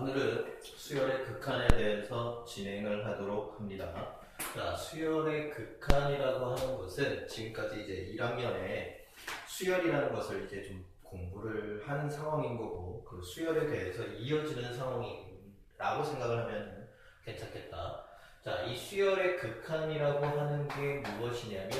오늘은 수열의 극한에 대해서 진행을 하도록 합니다. 자, 수열의 극한이라고 하는 것은 지금까지 이제 1학년에 수열이라는 것을 이제 좀 공부를 하는 상황인 거고, 그 수열에 대해서 이어지는 상황이라고 생각을 하면 괜찮겠다. 자, 이 수열의 극한이라고 하는 게 무엇이냐면,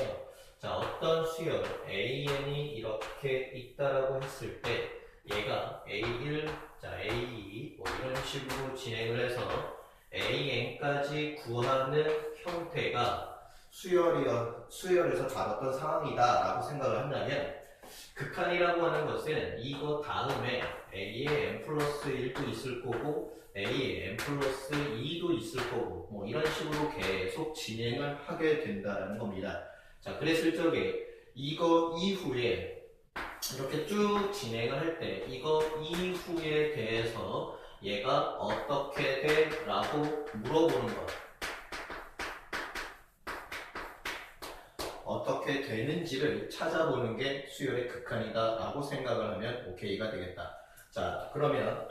자, 어떤 수열 AN이 이렇게 있다라고 했을 때 얘가 A1, 자, A2 뭐 이런 식으로 진행을 해서 AN까지 구하는 형태가 수열에서 다뤘던 상황이다 라고 생각을 한다면, 극한이라고 하는 것은 이거 다음에 A의 n 플러스 1도 있을 거고 A의 n 플러스 2도 있을 거고 뭐 이런 식으로 계속 진행을 하게 된다는 겁니다. 자, 그랬을 적에 이거 이후에 이렇게 쭉 진행을 할 때 이거 이후에 대해서 얘가 어떻게 돼? 라고 물어보는 것. 어떻게 되는지를 찾아보는 게 수열의 극한이다 라고 생각을 하면 오케이가 되겠다. 자, 그러면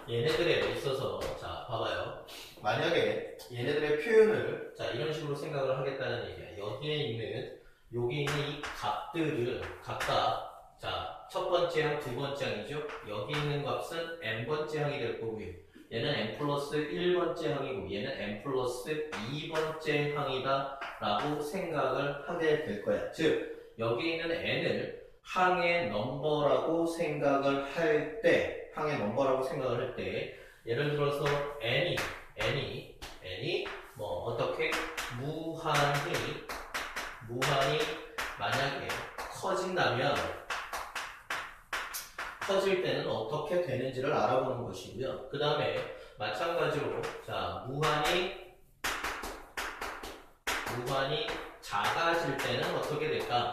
얘네들에 있어서 자, 봐봐요. 만약에 얘네들의 표현을 자, 이런 식으로 생각을 하겠다는 얘기야. 여기에 있는 여기 있는 이 값들을 각각 자, 첫 번째 항, 두 번째 항이죠. 여기 있는 값은 n번째 항이 될 거고요. 얘는 n 플러스 1번째 항이고 얘는 n 플러스 2번째 항이다 라고 생각을 하게 될 거야. 즉 여기 있는 n을 항의 넘버라고 생각을 할 때, 항의 넘버라고 생각을 할 때, 예를 들어서 n이 뭐 어떻게 무한히 만약에 커진다면 커질 때는 어떻게 되는지를 알아보는 것이고요. 그 다음에 마찬가지로 자, 무한히 작아질 때는 어떻게 될까?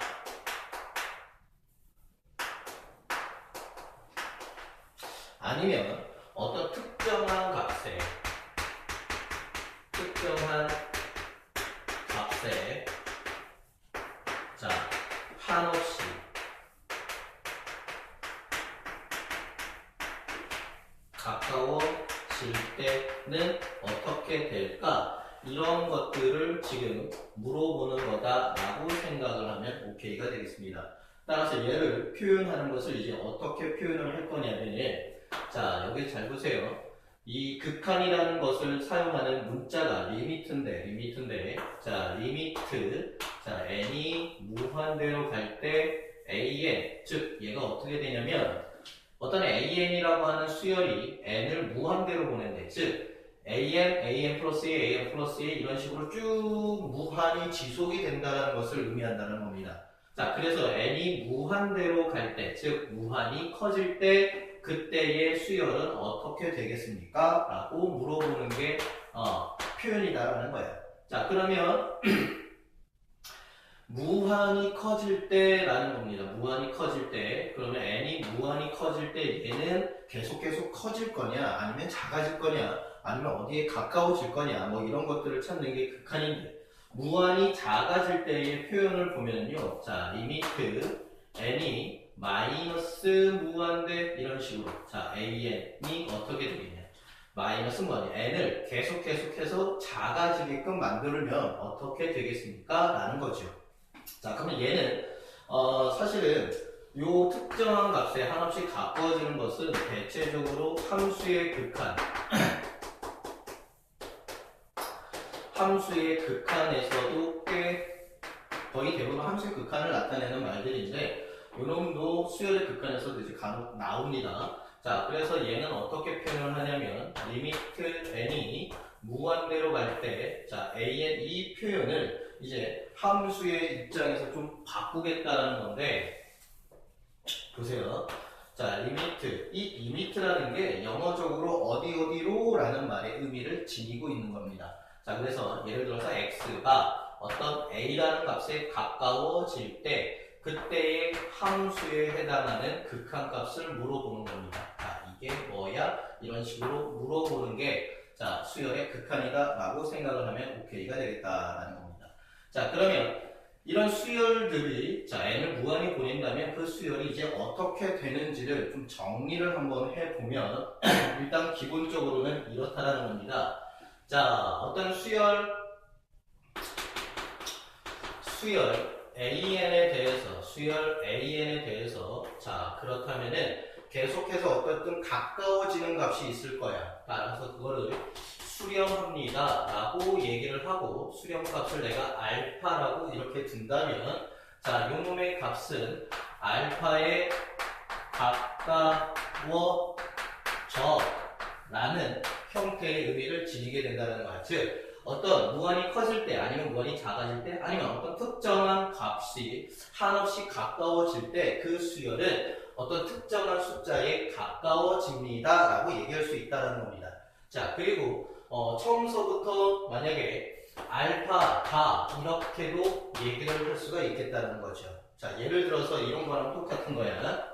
아니면 어떤 특정한 값에 자, 한없이 가까워질 때는 어떻게 될까? 이런 것들을 지금 물어보는 거다라고 생각을 하면 오케이가 되겠습니다. 따라서 얘를 표현하는 것을 이제 어떻게 표현을 할 거냐면, 자, 여기 잘 보세요. 이 극한이라는 것을 사용하는 문자가 리미트인데, 자, 리미트, 자, n이 무한대로 갈 때 an, 즉 얘가 어떻게 되냐면 어떤 an이라고 하는 수열이 n을 무한대로 보낸대. 즉 an 플러스 1, an 플러스 1 이런 식으로 쭉 무한히 지속이 된다는 것을 의미한다는 겁니다. 자, 그래서 n이 무한대로 갈 때, 즉 무한히 커질 때 그때의 수열은 어떻게 되겠습니까? 라고 물어보는 게 표현이다라는 거예요. 자, 그러면 무한히 커질 때라는 겁니다. 무한히 커질 때. 그러면 n이 무한히 커질 때 얘는 계속 커질 거냐, 아니면 작아질 거냐, 아니면 어디에 가까워질 거냐, 뭐 이런 것들을 찾는 게 극한인데, 무한히 작아질 때의 표현을 보면요. 자, 리미트 n이 마이너스 무한대 이런 식으로. 자, an이 어떻게 되겠냐. 마이너스 뭐냐. n을 계속해서 작아지게끔 만들면 어떻게 되겠습니까? 라는 거죠. 자, 그러면 얘는 사실은 요 특정한 값에 한없이 가까워지는 것은 대체적으로 함수의 극한 함수의 극한에서도 꽤 거의 대부분 함수의 극한을 나타내는 말들인데, 요놈도 수열의 극한에서도 이제 간혹 나옵니다. 자, 그래서 얘는 어떻게 표현을 하냐면 리미트 n이 무한대로 갈 때, 자, an 이 표현을 이제 함수의 입장에서 좀 바꾸겠다는 건데, 보세요. 자, 리미트. 이 리미트라는 게 영어적으로 어디로 라는 말의 의미를 지니고 있는 겁니다. 자, 그래서 예를 들어서 x가 어떤 a라는 값에 가까워질 때 그때의 함수에 해당하는 극한값을 물어보는 겁니다. 자, 이게 뭐야? 이런 식으로 물어보는 게 자, 수열의 극한이다 라고 생각을 하면 오케이가 되겠다라는 겁니다. 자, 그러면 이런 수열들이 자 n을 무한히 보낸다면 그 수열이 이제 어떻게 되는지를 좀 정리를 한번 해보면 일단 기본적으로는 이렇다라는 겁니다. 자, 어떤 수열 AN에 대해서 자, 그렇다면은 계속해서 어떤 가까워지는 값이 있을 거야. 따라서 그거를 수렴합니다 라고 얘기를 하고 수렴값을 내가 알파라고 이렇게 둔다면 자, 요놈의 값은 알파에 가까워져 라는 형태의 의미를 지니게 된다는 거야. 즉 어떤 무한히 커질 때 아니면 무한히 작아질 때 아니면 어떤 특정한 값이 한없이 가까워질 때 그 수열은 어떤 특정한 숫자에 가까워집니다 라고 얘기할 수 있다는 겁니다. 자, 그리고 처음서부터 만약에 알파다 이렇게도 얘기를 할 수가 있겠다는 거죠. 자, 예를 들어서 이런 거랑 똑같은 거야.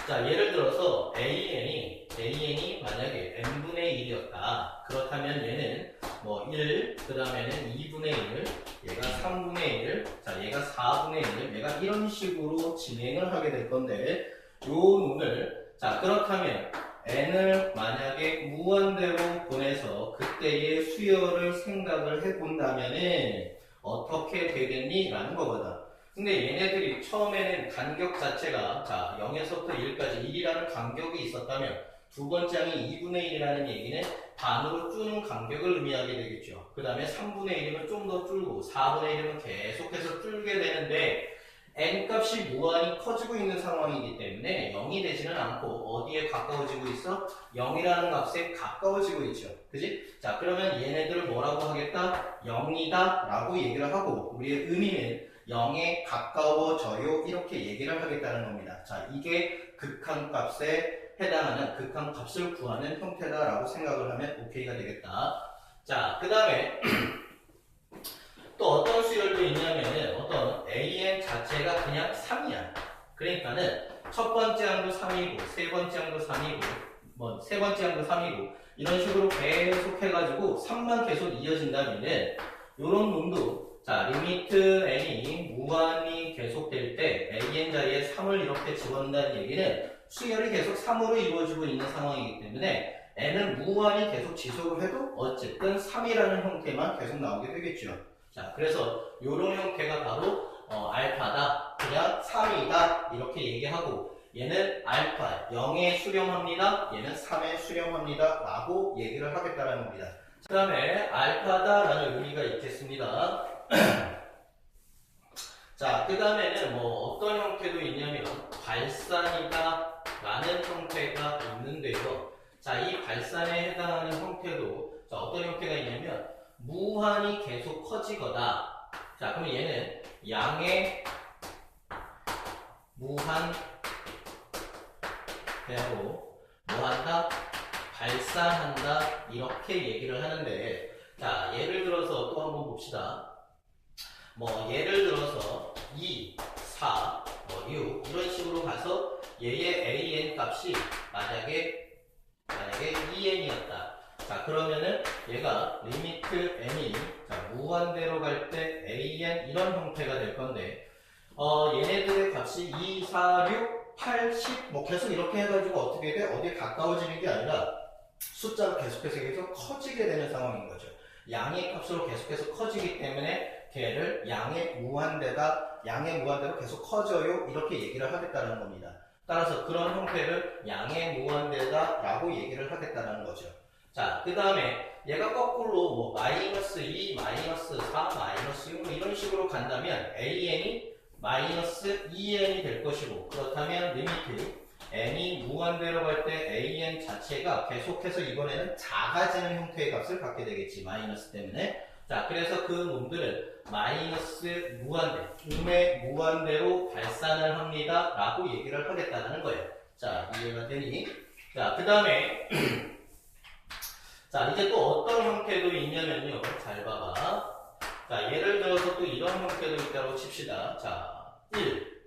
자, 예를 들어서 AN이 만약에 n분의 1이었다. 그렇다면 얘는 뭐 1, 그 다음에는 2분의 1, 얘가 3분의 1, 자, 얘가 4분의 1, 얘가 이런 식으로 진행을 하게 될 건데, 요 놈을, 자, 그렇다면 n을 만약에 무한대로 보내서 그때의 수열을 생각을 해본다면은 어떻게 되겠니? 라는 거거든. 근데 얘네들이 처음에는 간격 자체가 자 0에서부터 1까지 1이라는 간격이 있었다면 두 번째 항이 2분의 1이라는 얘기는 반으로 줄는 간격을 의미하게 되겠죠. 그 다음에 3분의 1이면 좀 더 줄고 4분의 1이면 계속해서 줄게 되는데 n값이 무한히 커지고 있는 상황이기 때문에 0이 되지는 않고 어디에 가까워지고 있어? 0이라는 값에 가까워지고 있죠. 그지? 자, 그러면 얘네들을 뭐라고 하겠다? 0이다 라고 얘기를 하고 우리의 의미는 0에 가까워져요 이렇게 얘기를 하겠다는 겁니다. 자, 이게 극한값에 해당하는 극한값을 구하는 형태다라고 생각을 하면 오케이가 되겠다. 자, 그 다음에 또 어떤 수열도 있냐면은 어떤 AN 자체가 그냥 3이야. 그러니까는 첫 번째 항도 3이고 세 번째 항도 3이고 뭐 세 번째 항도 3이고 이런 식으로 계속 해가지고 3만 계속 이어진다면은 요런 놈도 자, 리미트 n이 무한히 계속될 때 an 자리에 3을 이렇게 집어넣는다는 얘기는 수열이 계속 3으로 이루어지고 있는 상황이기 때문에 n은 무한히 계속 지속을 해도 어쨌든 3이라는 형태만 계속 나오게 되겠죠. 자, 그래서 이런 형태가 바로 알파다, 그냥 3이다 이렇게 얘기하고 얘는 알파 0에 수렴합니다, 얘는 3에 수렴합니다 라고 얘기를 하겠다는 겁니다. 그 다음에 알파다 라는 의미가 있겠습니다. 자, 그 다음에는 뭐 어떤 형태도 있냐면 발산이다 라는 형태가 있는데요. 자, 이 발산에 해당하는 형태도 자, 어떤 형태가 있냐면 무한히 계속 커지거나 자, 그럼 얘는 양의 무한대로 뭐한다? 발산한다 이렇게 얘기를 하는데 자, 예를 들어서 또 한번 봅시다. 뭐 예를 들어서 2, 4, 6 이런 식으로 가서 얘의 AN 값이 만약에 2N이었다. 자, 그러면은 얘가 리미트 N이 자, 무한대로 갈 때 AN 이런 형태가 될 건데 얘네들의 값이 2, 4, 6, 8, 10 뭐 계속 이렇게 해가지고 어떻게 돼? 어디에 가까워지는 게 아니라 숫자가 계속 커지게 되는 상황인 거죠. 양의 값으로 계속해서 커지기 때문에 걔를 양의 무한대로 계속 커져요 이렇게 얘기를 하겠다는 겁니다. 따라서 그런 형태를 양의 무한대다 라고 얘기를 하겠다는 거죠. 자, 그 다음에 얘가 거꾸로 뭐 마이너스 2, 마이너스 4, 마이너스 6 이런 식으로 간다면 AN이 마이너스 2N이 될 것이고 그렇다면 리미트 n이 무한대로 갈 때 an 자체가 계속해서 이번에는 작아지는 형태의 값을 갖게 되겠지. 마이너스 때문에. 자, 그래서 그 놈들은 마이너스 무한대, 음의 무한대로 발산을 합니다 라고 얘기를 하겠다는 거예요. 자, 이해가 되니? 자, 그 다음에 자, 이제 또 어떤 형태도 있냐면요. 잘 봐봐. 자, 예를 들어서 또 이런 형태도 있다고 칩시다. 자, 1,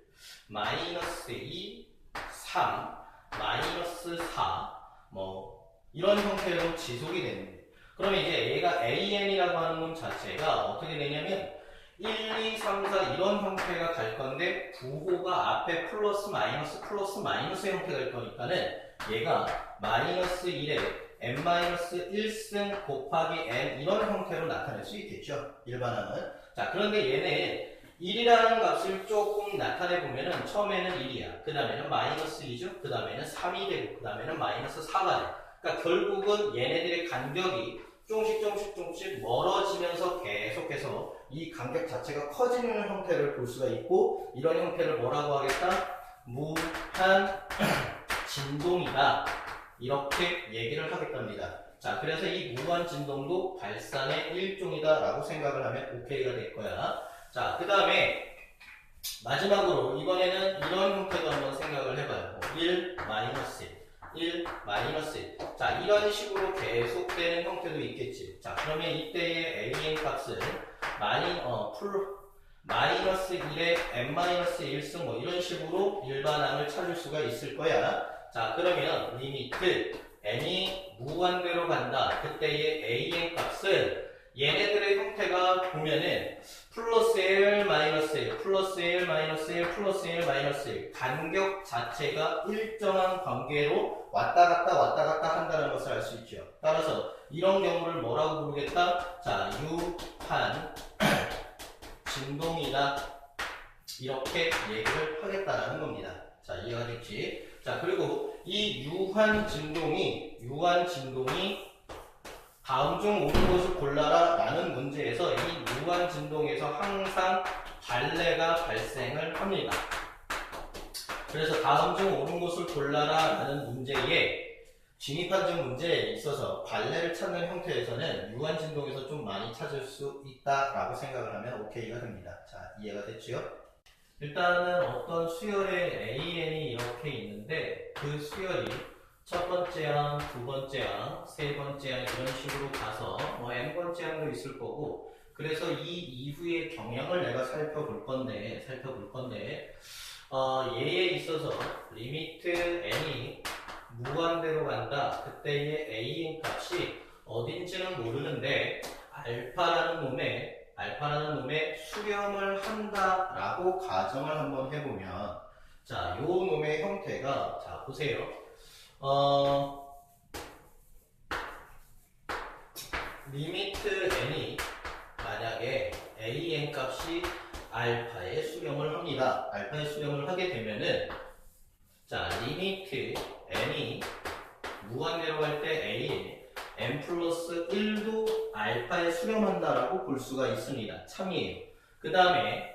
마이너스 2, 3, 마이너스 4, 뭐, 이런 형태로 지속이 되는데, 그러면 이제 얘가 AN이라고 하는 놈 자체가 어떻게 되냐면, 1, 2, 3, 4 이런 형태가 갈 건데 부호가 앞에 플러스 마이너스 형태가 갈 거니까는 얘가 마이너스 1에 n-1승 곱하기 n 이런 형태로 나타낼 수 있겠죠. 일반항은. 자, 그런데 얘네 1이라는 값을 조금 나타내 보면은 처음에는 1이야. 그 다음에는 마이너스 2죠. 그 다음에는 3이 되고 그 다음에는 마이너스 4가 돼. 그러니까 결국은 얘네들의 간격이 조금씩 멀어지면서 계속해서 이 간격 자체가 커지는 형태를 볼 수가 있고, 이런 형태를 뭐라고 하겠다? 무한 진동이다. 이렇게 얘기를 하겠답니다. 자, 그래서 이 무한 진동도 발산의 일종이다 라고 생각을 하면 오케이가 될 거야. 자, 그 다음에 마지막으로 이번에는 이런 형태도 한번 생각을 해봐요. 1, 마이너스 1, 마이너스 1. 자, 이런 식으로 계속되는 형태도 있겠지. 자, 그러면 이때의 an 값은 마이너스 1에 n-1승 뭐 이런 식으로 일반항을 찾을 수가 있을 거야. 자, 그러면 리미트 n이 무한대로 간다. 그때의 an 값은 얘네들의 형태가 보면은 플러스 1, 마이너스 1, 플러스 1, 마이너스 1, 플러스 1, 마이너스 1 간격 자체가 일정한 관계로 왔다 갔다 한다는 것을 알 수 있죠. 따라서 이런 경우를 뭐라고 부르겠다? 자, 유한 진동이다. 이렇게 얘기를 하겠다라는 겁니다. 자, 이해가 됐지? 자, 그리고 이 유한 진동이 다음 중 옳은 것을 골라라 라는 문제에서 이 유한 진동에서 항상 발레가 발생을 합니다. 그래서 다음 중 옳은 것을 골라라 라는 문제에 진입한적 문제에 있어서 발레를 찾는 형태에서는 유한 진동에서 좀 많이 찾을 수 있다라고 생각을 하면 오케이가 됩니다. 자, 이해가 됐죠? 일단은 어떤 수열의 AN이 이렇게 있는데 그 수열이 첫 번째 항, 두 번째 항, 세 번째 항 이런 식으로 가서 뭐 n번째 항도 있을 거고, 그래서 이 이후의 경향을 내가 살펴볼 건데 얘에 있어서 리미트 n이 무한대로 간다. 그때의 an 값이 어딘지는 모르는데 알파라는 놈의 수렴을 한다라고 가정을 한번 해보면, 자, 요 놈의 형태가, 자, 보세요. 리미트 n이 만약에 an 값이 알파에 수렴을 합니다. 알파에 수렴을 하게 되면은, 자, 리미트 n이 무한대로 갈 때 a에 n 플러스 1도 알파에 수렴한다라고 볼 수가 있습니다. 참이에요. 그 다음에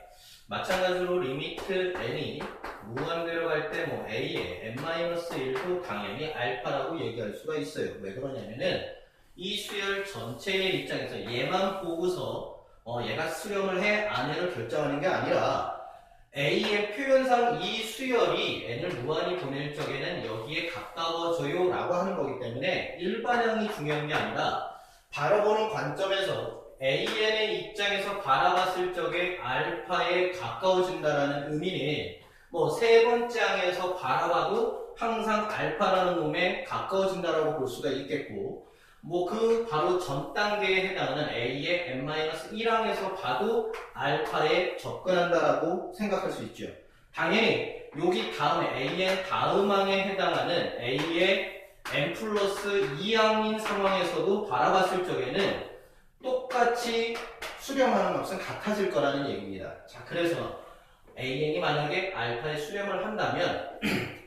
마찬가지로 리미트 n이 무한대로 갈 때 뭐 a에 n-1도 당연히 알파라고 얘기할 수가 있어요. 왜 그러냐면은 이 수열 전체의 입장에서 얘만 보고서 얘가 수렴을 해 안 해를 결정하는 게 아니라 A의 표현상 이 수열이 n을 무한히 보낼 적에는 여기에 가까워져요 라고 하는 거기 때문에 일반형이 중요한 게 아니라 바라보는 관점에서 AN의 입장에서 바라봤을 적에 알파에 가까워진다라는 의미는 뭐 세 번째 항에서 바라봐도 항상 알파라는 놈에 가까워진다라고 볼 수가 있겠고, 뭐 그 바로 전 단계에 해당하는 A의 n-1항에서 봐도 알파에 접근한다라고 생각할 수 있죠. 당연히 여기 다음에 AN 다음 항에 해당하는 A의 n 플러스 2항인 상황에서도 바라봤을 적에는 똑같이 수렴하는 값은 같아질 거라는 얘기입니다. 자, 그래서 AN이 만약에 알파에 수렴을 한다면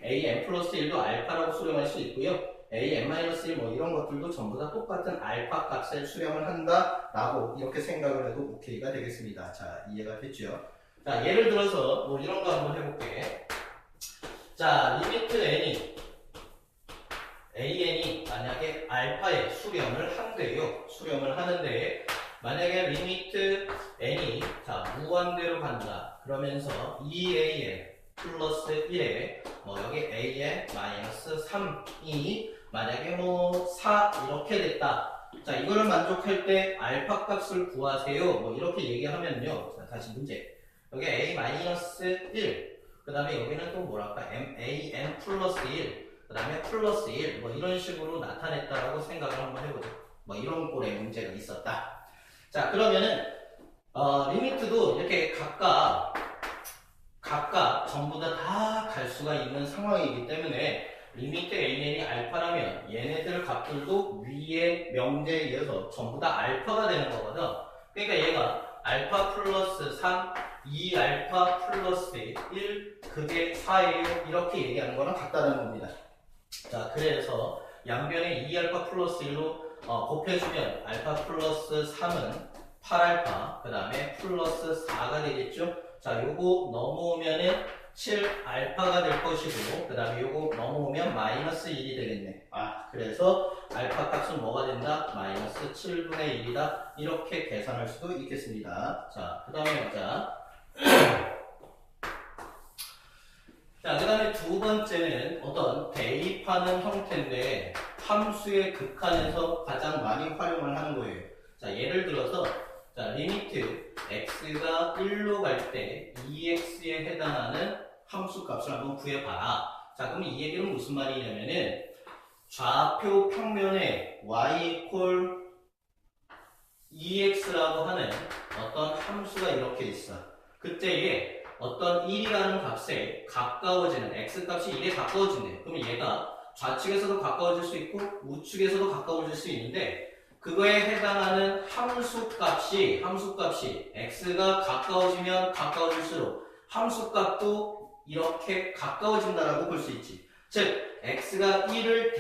A n 플러스 1도 알파라고 수렴할 수 있고요. A n-1 뭐 이런 것들도 전부 다 똑같은 알파 값을 수렴을 한다라고 이렇게 생각을 해도 오케이가 되겠습니다. 자, 이해가 됐죠? 자, 예를 들어서 뭐 이런 거 한번 해볼게. 자, 리미트 AN이 만약에 알파에 수렴을 한대요. 수렴을 하는데 만약에 리미트 n이 자 무한대로 간다. 그러면서 2an 플러스 1에 뭐 여기 an 마이너스 3이 만약에 뭐 4 이렇게 됐다. 자, 이거를 만족할 때 알파 값을 구하세요. 뭐 이렇게 얘기하면요. 자, 다시 문제. 여기 a 마이너스 1. 그 다음에 여기는 또 뭐랄까 an 플러스 1. 그 다음에 플러스 1. 뭐 이런 식으로 나타냈다라고 생각을 한번 해보죠. 뭐 이런 꼴의 문제가 있었다. 자, 그러면은 리미트도 이렇게 각각 전부 다 갈 수가 있는 상황이기 때문에 리미트 AN이 알파라면 얘네들 값들도 위에 명제에 의해서 전부 다 알파가 되는 거거든. 그러니까 얘가 알파 플러스 3, 2알파 플러스 1, 그게 4예요. 이렇게 얘기하는 거랑 같다는 겁니다. 자, 그래서 양변에 2알파 플러스 1로 곱해주면 알파 플러스 3은 8알파, 그 다음에 플러스 4가 되겠죠? 자, 요거 넘어오면은 7알파가 될 것이고, 그 다음에 요거 넘어오면 마이너스 1이 되겠네. 그래서 알파 값은 뭐가 된다? 마이너스 7분의 1이다. 이렇게 계산할 수도 있겠습니다. 자, 그 다음에 보자. 자, 그 다음에 두 번째는 어떤 대입하는 형태인데 함수의 극한에서 가장 많이 활용을 하는 거예요. 자, 예를 들어서 자, 리미트 x가 1로 갈 때 2x에 해당하는 함수 값을 한번 구해봐라. 자, 그럼 이 얘기는 무슨 말이냐면은 좌표 평면에 y 콜 2x라고 하는 어떤 함수가 이렇게 있어. 그때에 어떤 1이라는 값에 가까워지는 x값이 1에 가까워진대. 그러면 얘가 좌측에서도 가까워질 수 있고 우측에서도 가까워질 수 있는데 그거에 해당하는 함수값이 x가 가까워지면 가까워질수록 함수값도 이렇게 가까워진다라고 볼 수 있지. 즉 x가 1을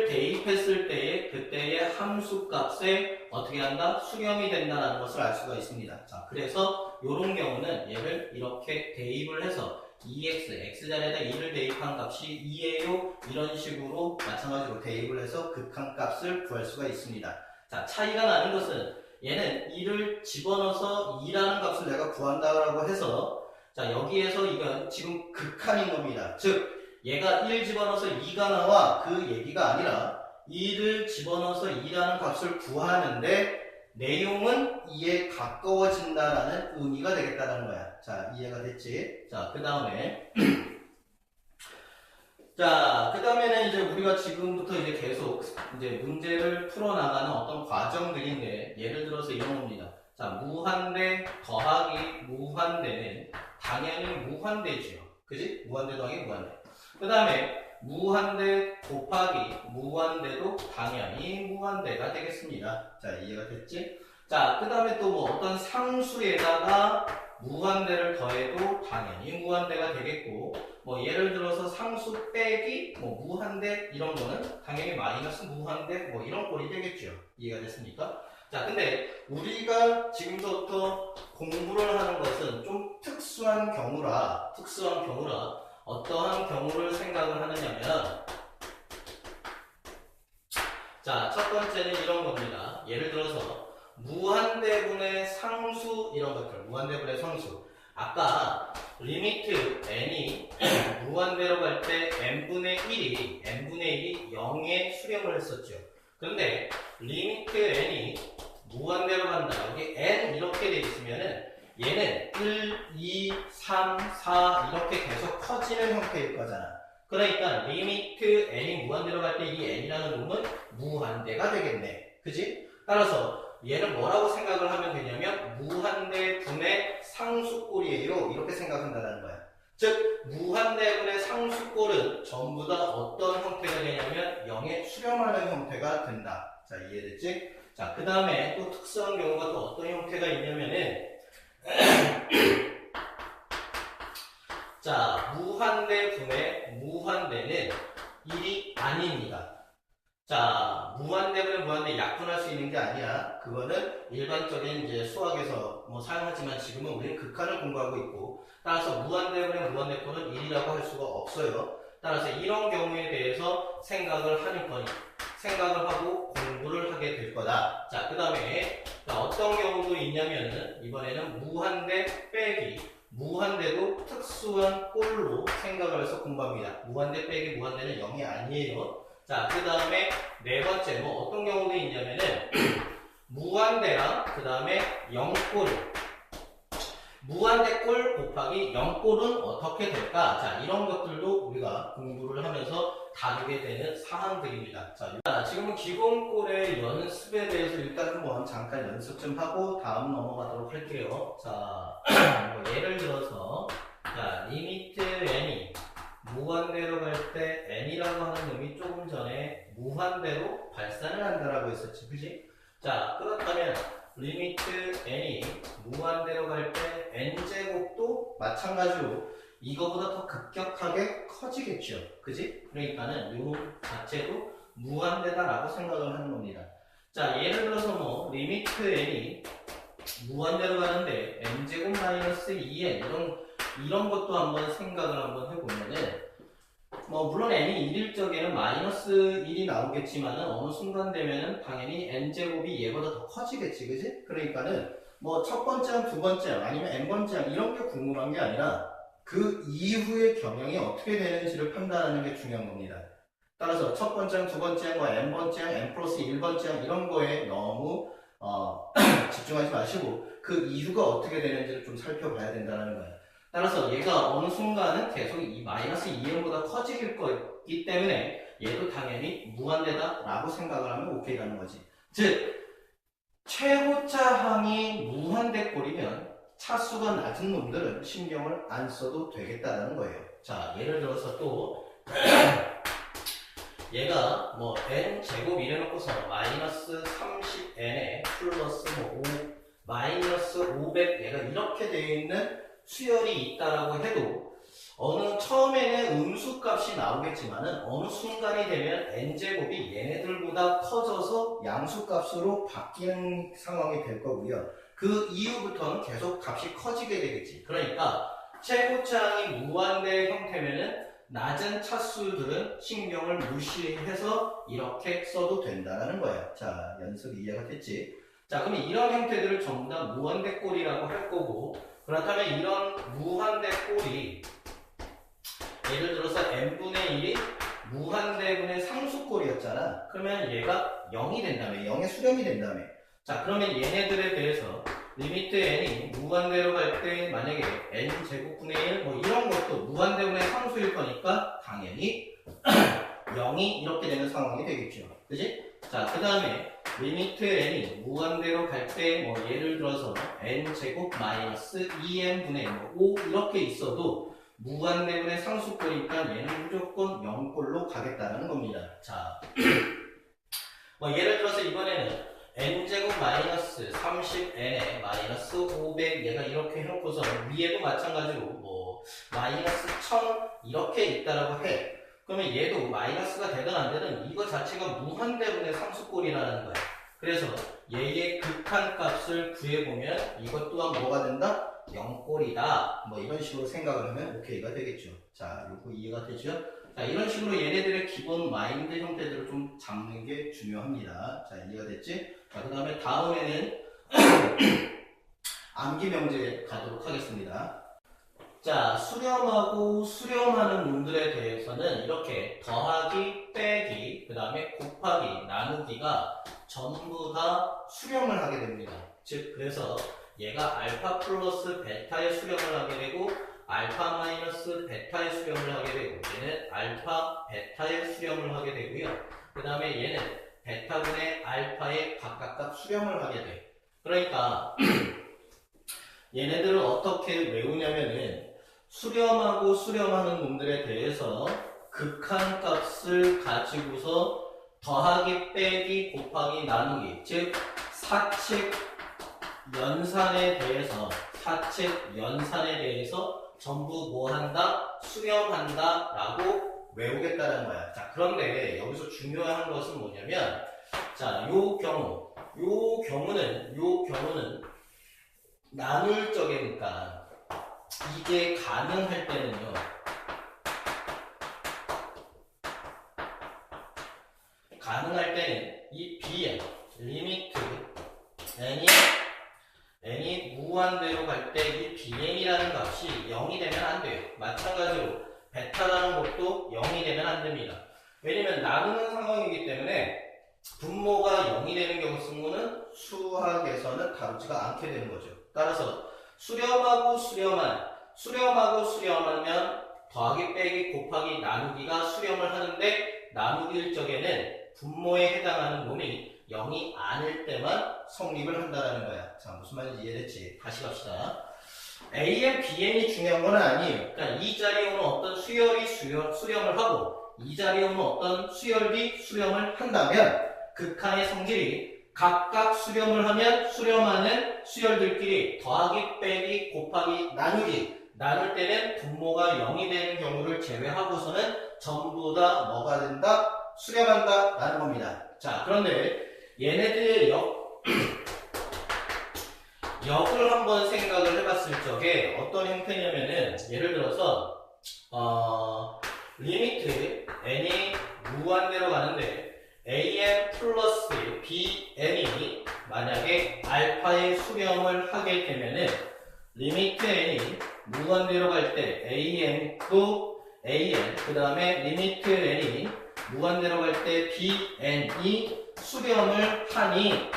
대입했을 때에 그때의 함수값에 어떻게 한다? 수렴이 된다는 것을 알 수가 있습니다. 자, 그래서 이런 경우는 얘를 이렇게 대입을 해서 2x, x자리에다 2를 대입한 값이 2예요. 이런 식으로 마찬가지로 대입을 해서 극한값을 구할 수가 있습니다. 자, 차이가 나는 것은 얘는 2를 집어넣어서 2라는 값을 내가 구한다고 해서 자, 여기에서 이건 지금 극한인 겁니다. 즉 얘가 1 집어넣어서 2가 나와 그 얘기가 아니라 2를 집어넣어서 2라는 값을 구하는데 내용은 2에 가까워진다라는 의미가 되겠다는 거야. 자, 이해가 됐지? 자, 그 다음에 자, 그 다음에는 이제 우리가 지금부터 이제 계속 이제 문제를 풀어나가는 어떤 과정들인데 예를 들어서 이런 겁니다. 자, 무한대 더하기 무한대는 당연히 무한대지요. 그지? 무한대 더하기 무한대. 그 다음에 무한대 곱하기 무한대도 당연히 무한대가 되겠습니다. 자, 이해가 됐지? 자, 그 다음에 또 뭐 어떤 상수에다가 무한대를 더해도 당연히 무한대가 되겠고, 뭐 예를 들어서 상수 빼기 뭐 무한대 이런 거는 당연히 마이너스 무한대 뭐 이런 꼴이 되겠죠. 이해가 됐습니까? 자, 근데 우리가 지금부터 공부를 하는 것은 좀 특수한 경우라 어떠한 경우를 생각을 하느냐면 자, 첫 번째는 이런 겁니다. 예를 들어서 무한대분의 상수 이런 것들 무한대분의 상수 아까 리미트 n이 무한대로 갈 때 n분의 1이 0에 수렴을 했었죠. 그런데 리미트 n이 무한대로 간다. 여기 n 이렇게 돼 있으면은 얘는 1, 2, 3, 4 이렇게 계속 커지는 형태일 거잖아. 그러니까 리미트 n이 무한대로 갈 때 이 n이라는 놈은 무한대가 되겠네. 그지? 따라서 얘는 뭐라고 생각을 하면 되냐면 무한대 분의 상수꼴이에요. 이렇게 생각한다는 거야. 즉 무한대분의 상수꼴은 전부 다 어떤 형태가 되냐면 0에 수렴하는 형태가 된다. 자, 이해됐지? 자, 그 다음에 또 특수한 경우가 또 어떤 형태가 있냐면은 자, 무한대 분의 무한대는 1이 아닙니다. 자, 무한대분의 무한대 약분할 수 있는 게 아니야. 그거는 일반적인 이제 수학에서 뭐 사용하지만 지금은 우리는 극한을 공부하고 있고, 따라서 무한대분의 무한대꼴은 1이라고 할 수가 없어요. 따라서 이런 경우에 대해서 생각을 하고 공부를 하게 될 거다. 자, 그 다음에 어떤 경우도 있냐면은 이번에는 무한대 빼기 무한대도 특수한 꼴로 생각을 해서 공부합니다. 무한대 빼기 무한대는 0이 아니에요. 자, 그 다음에 네 번째 뭐 어떤 경우도 있냐면은 무한대랑 그 다음에 0꼴 무한대꼴 곱하기 0꼴은 어떻게 될까? 자, 이런 것들도 우리가 공부를 하면서 다루게 되는 사항들입니다. 자, 지금은 기본꼴의 연습에 대해서 일단 한번 잠깐 연습 좀 하고 다음 넘어가도록 할게요. 자, 뭐 예를 들어서 자, 리미트 n이 무한대로 갈 때 n이라고 하는 놈이 조금 전에 무한대로 발산을 한다라고 했었지, 그지? 자, 그렇다면 리미트 n이 무한대로 갈 때 n제곱도 마찬가지로 이거보다 더 급격하게 커지겠죠, 그지? 그러니까는 요 자체도 무한대다라고 생각을 하는 겁니다. 자, 예를 들어서 뭐 리미트 n이 무한대로 가는데 n제곱 마이너스 2n 이런 것도 한번 생각을 한번 해보면은 뭐 물론 n이 1일 적에는 마이너스 1이 나오겠지만은 어느 순간 되면은 당연히 n제곱이 얘보다 더 커지겠지, 그지? 그러니까는 뭐 첫 번째 항, 두 번째 항 아니면 n번째 항 이런 게 궁금한 게 아니라 그 이후의 경영이 어떻게 되는지를 판단하는 게 중요한 겁니다. 따라서 첫 번째 항, 두 번째 항, 뭐 n번째 항, n 플러스 1번째 항 이런 거에 너무 집중하지 마시고 그 이유가 어떻게 되는지를 좀 살펴봐야 된다는 거예요. 따라서 얘가 어느 순간은 계속 이 마이너스 2n보다 커질 거기 때문에 얘도 당연히 무한대다 라고 생각을 하면 오케이 라는 거지. 즉 최고차 항이 무한대꼴이면 차수가 낮은 놈들은 신경을 안 써도 되겠다는 거예요. 자, 예를 들어서 또 얘가 뭐 n제곱 이래놓고서 마이너스 30n에 플러스 뭐 5, 마이너스 500 얘가 이렇게 되어 있는 수열이 있다라고 해도 처음에는 음수값이 나오겠지만은 어느 순간이 되면 n제곱이 얘네들보다 커져서 양수값으로 바뀌는 상황이 될 거고요. 그 이후부터는 계속 값이 커지게 되겠지. 그러니까 최고차항이 무한대 형태면은 낮은 차수들은 신경을 무시해서 이렇게 써도 된다는 거예요. 자, 연습 이해가 됐지? 자, 그러면 이런 형태들을 전부 다 무한대꼴이라고 할 거고, 그렇다면 이런 무한대꼴이 예를 들어서 n분의 1이 무한대분의 상수꼴이었잖아. 그러면 얘가 0이 된다며, 0의 수렴이 된다며. 자, 그러면 얘네들에 대해서 리미트 n이 무한대로 갈 때 만약에 n제곱분의 1 뭐 이런 것도 무한대분의 상수일 거니까 당연히 0이 이렇게 되는 상황이 되겠죠. 그지? 자, 그 다음에 리미트 n이 무한대로 갈 때 뭐 예를 들어서 n제곱 마이너스 2n분의 5 이렇게 있어도 무한대분의 상수꼴이니까 얘는 무조건 0꼴로 가겠다는 겁니다. 자, 뭐 예를 들어서 이번에는 n제곱 마이너스 30n에 마이너스 500 얘가 이렇게 해놓고서 위에도 마찬가지로 뭐 마이너스 1000 이렇게 있다라고 해. 그러면 얘도 마이너스가 되든 안 되든 이거 자체가 무한대분의 상수꼴이라는 거야. 그래서 얘의 극한값을 구해보면 이것 또한 뭐가 된다? 0꼴이다. 뭐 이런 식으로 생각을 하면 오케이가 되겠죠. 자, 요거 이해가 되죠? 자, 이런 식으로 얘네들의 기본 마인드 형태들을 좀 잡는 게 중요합니다. 자, 이해가 됐지? 자, 그 다음에 다음에는 암기 명제 가도록 하겠습니다. 자, 수렴하고 수렴하는 놈들에 대해서는 이렇게 더하기, 빼기, 그 다음에 곱하기, 나누기가 전부 다 수렴을 하게 됩니다. 즉, 그래서 얘가 알파 플러스 베타의 수렴을 하게 되고 알파 마이너스 베타의 수렴을 하게 되고 얘는 알파 베타의 수렴을 하게 되고요. 그 다음에 얘는 베타분의 알파의 각각각 수렴을 하게 돼. 그러니까 얘네들을 어떻게 외우냐면은 수렴하고 수렴하는 놈들에 대해서 극한값을 가지고서 더하기, 빼기, 곱하기, 나누기 즉 사칙 연산에 대해서 전부 뭐 한다? 수렴한다 라고 외우겠다는 거야. 자, 그런데 여기서 중요한 것은 뭐냐면 자, 요 경우는 나눌 적이니까 이게 가능할 때는요. 가능할 때는 이 bn 리미트 n이 무한대로 갈 때 이 bn이라는 값이 0이 되면 안 돼요. 마찬가지로 베타라는 것도 0이 되면 안 됩니다. 왜냐면 나누는 상황이기 때문에 분모가 0이 되는 경우 승무는 수학에서는 다루지가 않게 되는 거죠. 따라서 수렴하고 수렴하면 더하기 빼기 곱하기 나누기가 수렴을 하는데 나누기일 적에는 분모에 해당하는 놈이 0이 아닐 때만 성립을 한다는 거야. 자, 무슨 말인지 이해됐지? 다시 갑시다. AN, BN이 중요한 건 아니에요. 그러니까 이 자리에 오는 어떤 수열이 수렴을 하고 이 자리에 오는 어떤 수열이 수렴을 한다면 극한의 성질이 각각 수렴을 하면 수렴하는 수열들끼리 더하기 빼기 곱하기 나눌 때는 분모가 0이 되는 경우를 제외하고서는 전부 다 뭐가 된다? 수렴한다 라는 겁니다. 자, 그런데 얘네들의 역을 한번 생각을 해봤을 적에 어떤 형태냐면은 예를 들어서 리미트 n이 무한대로 가는데 an 플러스 bn이 만약에 알파의 수렴을 하게 되면은 리미트 n이 무한대로 갈 때 an도 an 그 다음에 리미트 n이 무한대로 갈 때 bn이 수렴을 하니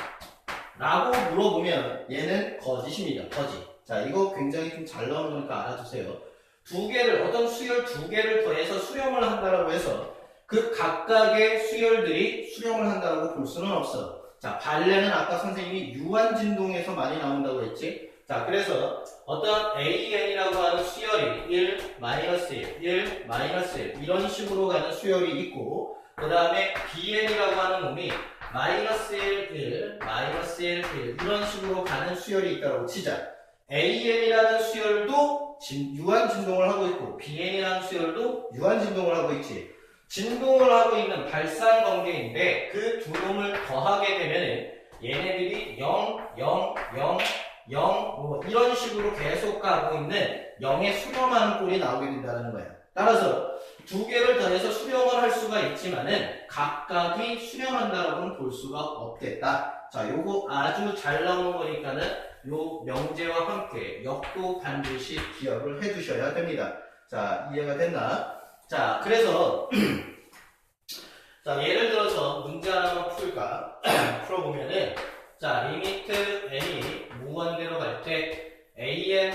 라고 물어보면 얘는 거짓입니다. 거짓. 자, 이거 굉장히 좀 잘 나오는 거니까 알아두세요. 어떤 수열 두 개를 더해서 수렴을 한다라고 해서 그 각각의 수열들이 수렴을 한다고 볼 수는 없어. 자, 발레는 아까 선생님이 유한진동에서 많이 나온다고 했지. 자, 그래서 어떤 AN이라고 하는 수열이 1, 마이너스 1, 1, 마이너스 1 이런 식으로 가는 수열이 있고 그 다음에 BN이라고 하는 놈이 마이너스 1, 1, 마이너스 1, 1 이런 식으로 가는 수열이 있다고 치자. AN이라는 수열도 유한진동을 하고 있고 BN이라는 수열도 유한진동을 하고 있지. 진동을 하고 있는 발散관계인데 그 두 놈을 더하게 되면은 얘네들이 0, 0, 0, 0 뭐 이런 식으로 계속 가고 있는 0에 수렴하는 꼴이 나오게 된다는 거야. 따라서 두 개를 더해서 수렴을 할 수가 있지만은 각각이 수렴한다라고는 볼 수가 없겠다. 자, 요거 아주 잘 나오는 거니까는 요 명제와 함께 역도 반드시 기억을 해두셔야 됩니다. 자, 이해가 됐나? 자, 그래서 자, 예를 들어서 문제 하나만 풀까? 풀어보면은 자, 리미트 n이 무한대로 갈 때 an-bn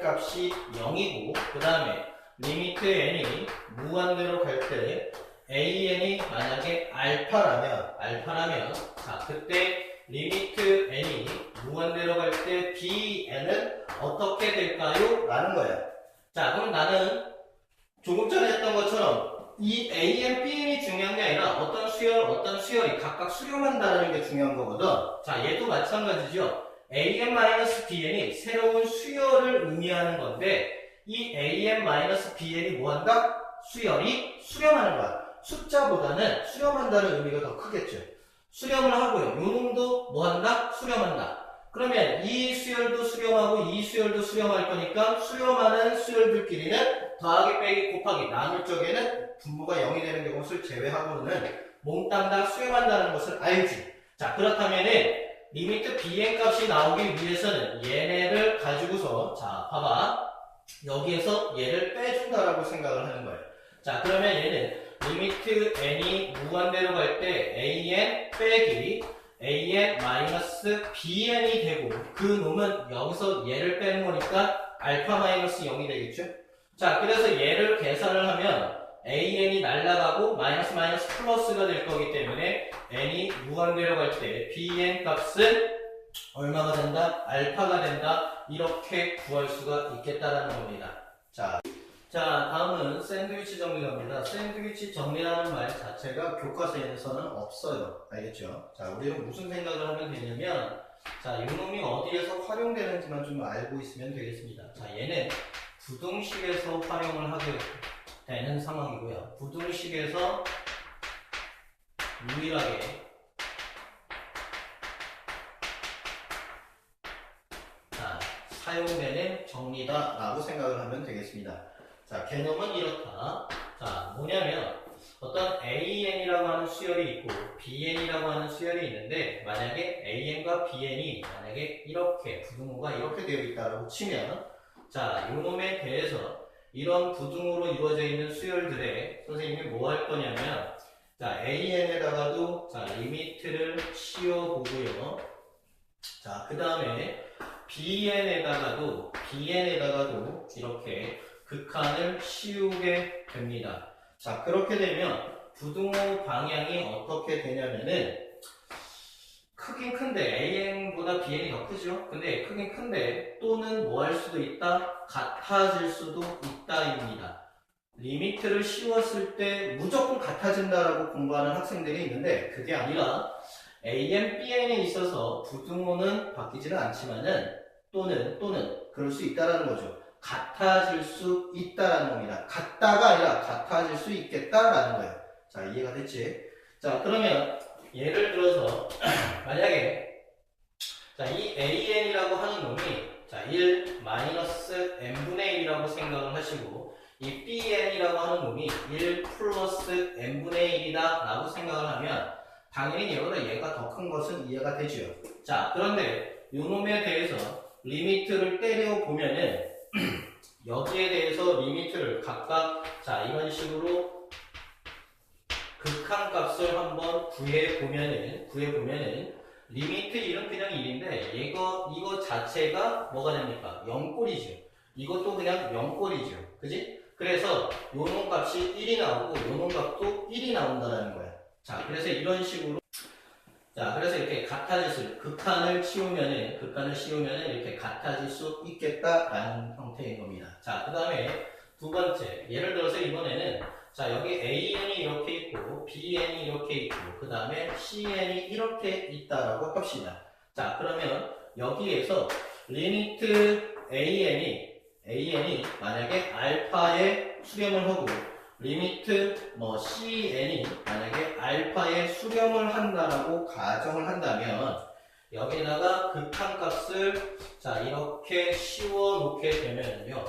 값이 0이고 그 다음에 리미트 n이 무한대로 갈 때 an이 만약에 알파라면 자, 그때 리미트 n이 무한대로 갈 때 bn은 어떻게 될까요? 라는 거야. 자, 그럼 나는 조금 전에 했던 것처럼 이 AN, BN이 중요한 게 아니라 어떤 수열이 각각 수렴한다는 게 중요한 거거든. 자, 얘도 마찬가지죠. AN-BN이 새로운 수열을 의미하는 건데 이 AN-BN이 뭐한다? 수열이 수렴하는 거야. 숫자보다는 수렴한다는 의미가 더 크겠죠. 수렴을 하고요. 요 놈도 뭐한다? 수렴한다. 그러면 이 수열도 수렴하고 이 수열도 수렴할 거니까 수렴하는 수열들끼리는 더하기 빼기 곱하기 나눌 적에는 분모가 0이 되는 경우를 제외하고는 몽땅 다 수렴한다는 것을 알지. 자, 그렇다면은 리미트 bn 값이 나오기 위해서는 얘네를 가지고서 자, 봐봐. 여기에서 얘를 빼준다라고 생각을 하는 거예요. 자, 그러면 얘는 리미트 n이 무한대로 갈 때 an 빼기 an-bn이 되고 그 놈은 여기서 얘를 빼는 거니까 알파-0이 되겠죠? 자, 그래서 얘를 계산을 하면 an이 날라가고 마이너스 플러스가 될 거기 때문에 n이 무한대로 갈 때 bn 값은 얼마가 된다? 알파가 된다. 이렇게 구할 수가 있겠다라는 겁니다. 자, 다음은 샌드위치 정리랍니다. 샌드위치 정리라는 말 자체가 교과서에서는 없어요. 알겠죠? 자, 우리는 무슨 생각을 하면 되냐면 자, 이 놈이 어디에서 활용되는지만 좀 알고 있으면 되겠습니다. 자, 얘는 부등식에서 활용을 하게 되는 상황이고요. 부등식에서 유일하게 사용되는 정리다 라고 생각을 하면 되겠습니다. 자, 개념은 이렇다. 자, 뭐냐면 어떤 AN이라고 하는 수열이 있고 BN이라고 하는 수열이 있는데 만약에 AN과 BN이 만약에 이렇게 부등호가 이렇게 되어 있다라고 치면 자, 요 놈에 대해서 이런 부등호로 이루어져 있는 수열들에 선생님이 뭐 할 거냐면 자, AN에다가도 자, 리미트를 씌워보고요. 자, 그 다음에 bn에다가도 이렇게 극한을 씌우게 됩니다. 자, 그렇게 되면 부등호 방향이 어떻게 되냐면은 크긴 큰데 an보다 bn이 더 크죠? 근데 크긴 큰데 또는 뭐 할 수도 있다? 같아질 수도 있다입니다. 리미트를 씌웠을 때 무조건 같아진다라고 공부하는 학생들이 있는데 그게 아니라 an, bn에 있어서 부등호는 바뀌지는 않지만은 또는 그럴 수 있다라는 거죠. 같아질 수 있다라는 겁니다. 같다가 아니라 같아질 수 있겠다라는 거예요. 자, 이해가 됐지? 자, 그러면 예를 들어서 만약에 자, 이 an이라고 하는 놈이 자, 1 마이너스 n분의 1이라고 생각을 하시고 이 bn이라고 하는 놈이 1 플러스 n분의 1이다 라고 생각을 하면 당연히 얘가 더 큰 것은 이해가 되죠. 자, 그런데 이 놈에 대해서 리미트를 때려 보면은 여기에 대해서 리미트를 각각 자, 이런 식으로 극한값을 한번 구해보면은 리미트 1은 그냥 1인데 이거 자체가 뭐가 됩니까? 0꼴이죠. 이것도 그냥 0꼴이죠. 그지? 그래서 요놈 값이 1이 나오고 요놈 값도 1이 나온다는 거야. 자, 그래서 이런 식으로 자, 그래서 이렇게 같아질 수 극한을 씌우면은 이렇게 같아질 수 있겠다라는 형태인 겁니다. 자, 그 다음에 두 번째 예를 들어서 이번에는 자, 여기 an이 이렇게 있고 bn이 이렇게 있고 그 다음에 cn이 이렇게 있다라고 합시다. 자, 그러면 여기에서 리미트 an이 만약에 알파에 수렴을 하고 리미트 cn이 만약에 알파에 수렴을 한다라고 가정을 한다면 여기다가 극한값을 자, 이렇게 씌워 놓게 되면요.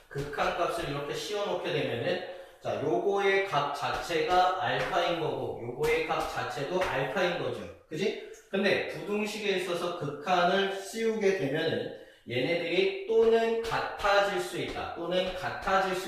극한값을 이렇게 씌워 놓게 되면은 자, 요거의 값 자체가 알파인 거고 요거의 값 자체도 알파인 거죠. 그지? 근데 부등식에 있어서 극한을 씌우게 되면은 얘네들이 또는 같아질 수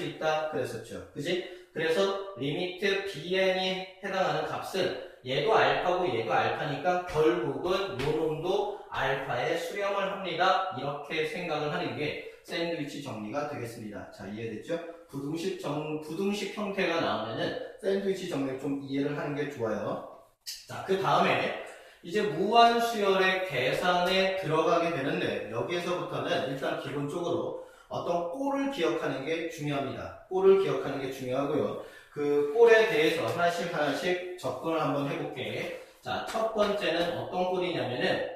있다 그랬었죠. 그지? 그래서 리미트 bn이 해당하는 값은 얘도 알파고 얘도 알파니까 결국은 요 놈도 알파에 수렴을 합니다. 이렇게 생각을 하는 게 샌드위치 정리가 되겠습니다. 자, 이해됐죠? 부등식 형태가 나오면은 샌드위치 정리 좀 이해를 하는 게 좋아요. 자, 그 다음에 이제 무한수열의 계산에 들어가게 되는데 여기에서부터는 일단 기본적으로 어떤 꼴을 기억하는 게 중요합니다. 꼴을 기억하는 게 중요하고요. 그 꼴에 대해서 하나씩 접근을 한번 해볼게. 자, 첫 번째는 어떤 꼴이냐면은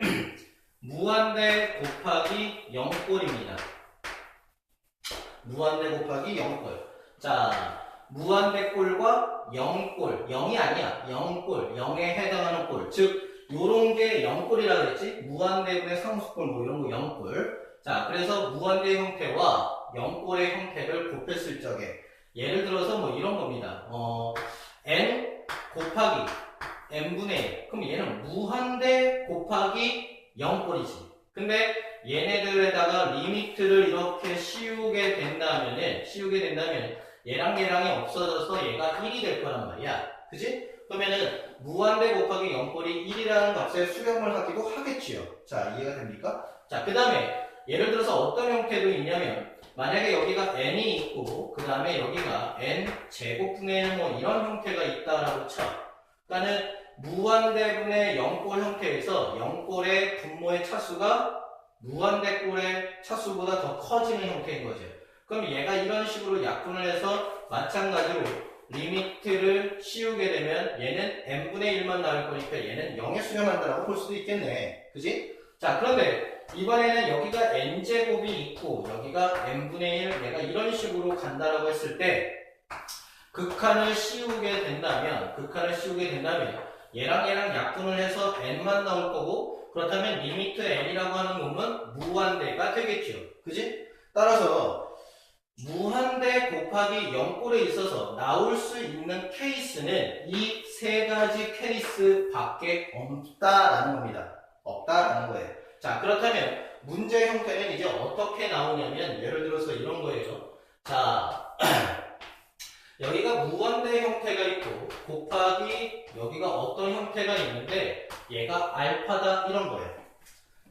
무한대 곱하기 0꼴입니다. 무한대 곱하기 0꼴. 자, 무한대 꼴과 0꼴. 0이 아니야. 0꼴. 0에 해당하는 꼴. 즉, 요런 게 0꼴이라 그랬지? 무한대분의 상수꼴 뭐 이런 거 0꼴. 자, 그래서 무한대 형태와 0꼴의 형태를 곱했을 적에 예를 들어서 뭐 이런 겁니다. n 곱하기 n분의 1. 그럼 얘는 무한대 곱하기 0꼴이지. 근데 얘네들에다가 리미트를 이렇게 씌우게 된다면 얘랑 얘랑이 없어져서 얘가 1이 될 거란 말이야. 그지? 그러면은 무한대 곱하기 0꼴이 1이라는 값에 수렴을 하기도 하겠지요. 자, 이해가 됩니까? 자, 그 다음에 예를 들어서 어떤 형태도 있냐면 만약에 여기가 n이 있고 그 다음에 여기가 n 제곱분의 뭐 이런 형태가 있다라고 쳐. 그러니까는 무한대분의 0꼴 형태에서 0꼴의 분모의 차수가 무한대꼴의 차수보다 더 커지는 형태인 거죠. 그럼 얘가 이런 식으로 약분을 해서 마찬가지로 리미트를 씌우게 되면 얘는 n분의 1만 나올 거니까 얘는 0에 수렴한다라고 볼 수도 있겠네. 그지? 자, 그런데 이번에는 여기가 n제곱이 있고 여기가 n분의 1 얘가 이런 식으로 간다라고 했을 때 극한을 씌우게 된다면 얘랑 얘랑 약분을 해서 n만 나올 거고 그렇다면 리미트 n이라고 하는 놈은 무한대가 되겠죠. 그지? 따라서 무한대 곱하기 0꼴에 있어서 나올 수 있는 케이스는 이 세 가지 케이스 밖에 없다라는 겁니다. 없다라는 거예요. 자, 그렇다면 문제 형태는 이제 어떻게 나오냐면 예를 들어서 이런 거예요. 자, 여기가 무한대 형태가 있고 곱하기 여기가 어떤 형태가 있는데 얘가 알파다 이런 거예요.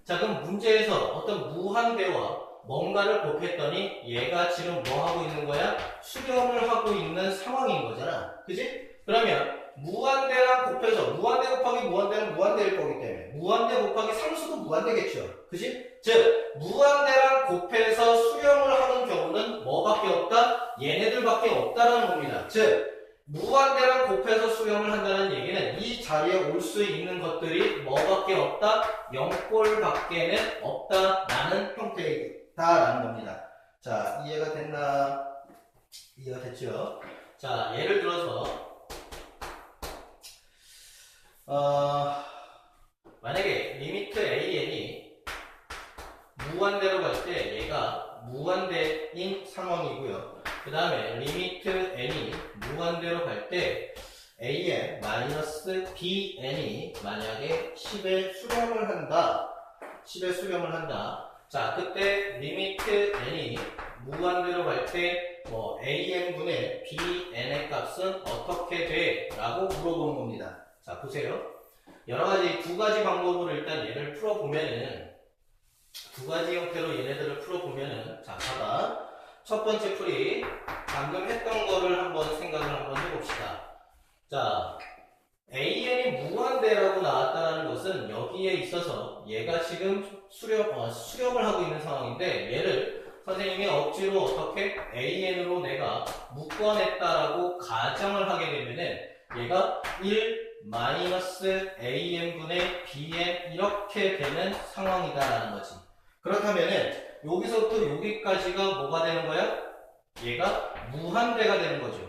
자, 그럼 문제에서 어떤 무한대와 뭔가를 곱했더니 얘가 지금 뭐 하고 있는 거야? 수렴을 하고 있는 상황인 거잖아. 그지? 그러면 무한대랑 곱해서 무한대 곱하기 무한대는 무한대일 거기 때문에 무한대 곱하기 상수도 무한대겠죠. 그지? 즉 무한대랑 곱해서 수렴을 하는 경우는 뭐밖에 없다? 얘네들밖에 없다라는 겁니다. 즉 무한대랑 곱해서 수렴을 한다는 얘기는 이 자리에 올 수 있는 것들이 뭐밖에 없다? 0꼴밖에는 없다라는 형태이다라는 겁니다. 자, 이해가 됐나? 이해가 됐죠? 자, 예를 들어서 만약에 리미트 AN이 무한대로 갈 때 얘가 무한대인 상황이고요. 그 다음에 리미트 n이 무한대로 갈 때 an 마이너스 bn이 만약에 10에 수렴을 한다. 10에 수렴을 한다. 자, 그때 리미트 n이 무한대로 갈 때 an분의 bn의 값은 어떻게 돼? 라고 물어보는 겁니다. 자, 보세요. 여러가지 두 가지 방법으로 일단 얘를 풀어보면은 두 가지 형태로 얘네들을 풀어보면은 자, 봐봐. 첫 번째 풀이 방금 했던 거를 한번 생각을 한번 해봅시다. 자, an이 무한대라고 나왔다는 것은 여기에 있어서 얘가 지금 수렴을 하고 있는 상황인데 얘를 선생님이 억지로 어떻게 an으로 내가 묶어냈다라고 가정을 하게 되면은 얘가 1 마이너스 an분의 bn 이렇게 되는 상황이다라는 거지. 그렇다면은 여기서부터 여기까지가 뭐가 되는 거야? 얘가 무한대가 되는 거죠.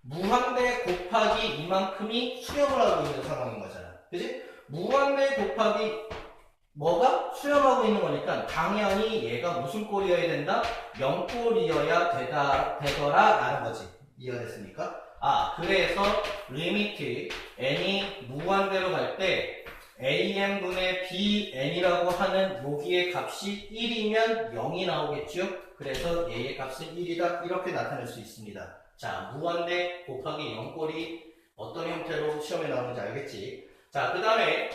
무한대 곱하기 이만큼이 수렴을 하고 있는 상황인 거잖아. 그지? 무한대 곱하기 뭐가? 수렴하고 있는 거니까 당연히 얘가 무슨 꼴이어야 된다? 0꼴이어야 되더라 라는 거지. 이해가 됐습니까? 그래서 리미트 n이 무한대로 갈 때 an분의 bn이라고 하는 여기의 값이 1이면 0이 나오겠죠? 그래서 얘의 값은 1이다 이렇게 나타낼 수 있습니다. 자, 무한대 곱하기 0꼴이 어떤 형태로 시험에 나오는지 알겠지? 자, 그 다음에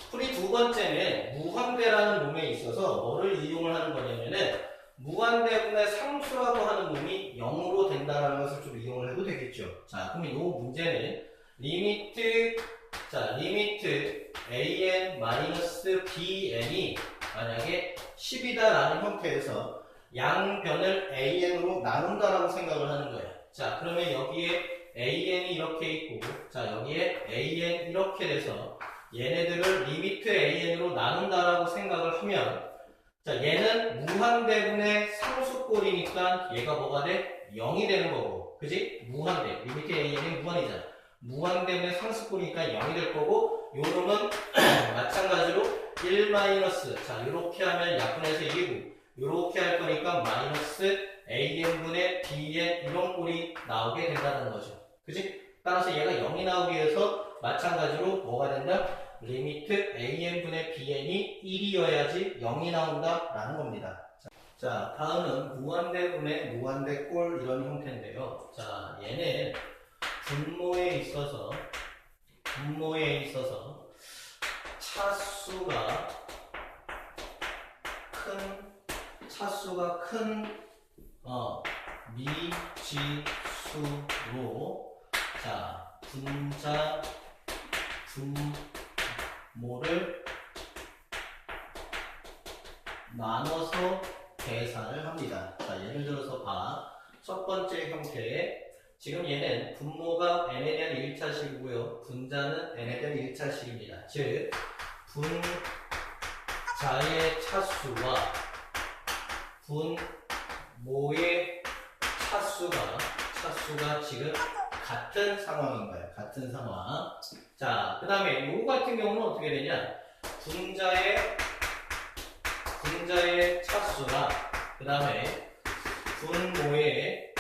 풀이 두 번째는 무한대라는 놈에 있어서 뭐를 이용을 하는 거냐면은 무한대분의 상수라고 하는 놈이 0으로 된다는 것을 좀 이용을 해도 되겠죠. 자, 그럼 이 문제는 리미트 an-bn이 만약에 10이다라는 형태에서 양변을 an으로 나눈다라고 생각을 하는 거예요. 자, 그러면 여기에 an이 이렇게 있고, 자, 여기에 an 이렇게 돼서 얘네들을 리미트 an으로 나눈다라고 생각을 하면, 자, 얘는 무한대분의 상수꼴이니까 얘가 뭐가 돼? 0이 되는 거고, 그지? 무한대, 리미트 an이 무한이잖아. 무한대분의 상수꼴이니까 0이 될 거고, 요 놈은 마찬가지로 1 마이너스, 자, 요렇게 하면 약분해서 1이고, 요렇게 할 거니까 마이너스 an분의 bn 이런 꼴이 나오게 된다는 거죠. 그지? 따라서 얘가 0이 나오기 위해서 마찬가지로 뭐가 된다? 리미트 an분의 bn이 1이어야지 0이 나온다 라는 겁니다. 자, 다음은 무한대분의 무한대꼴 이런 형태인데요. 자, 얘는 분모에 있어서 차수가 큰 미지수로 자, 분모를 나눠서 계산을 합니다. 자, 예를 들어서 첫 번째 형태에 지금 얘는 분모가 n에 대한 1차식이고요. 분자는 n에 대한 1차식입니다. 즉, 분자의 차수와 분모의 차수가 지금 같은 상황인 거예요. 같은 상황. 자, 그 다음에 요거 같은 경우는 어떻게 되냐? 분자의 차수랑 그 다음에 분모의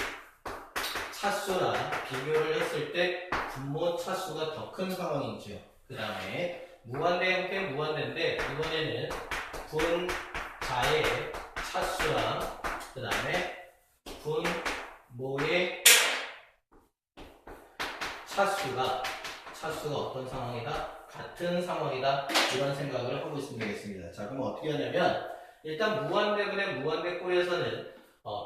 차수랑 비교를 했을 때 분모 차수가 더 큰 상황이죠. 그 다음에 무한대 형태 무한대인데 이번에는 분자의 차수랑 그 다음에 분모의 차수가 어떤 상황이다? 같은 상황이다. 이런 생각을 하고 있으면 되겠습니다. 자, 그럼 어떻게 하냐면 일단 무한대분의 무한대꼴에서는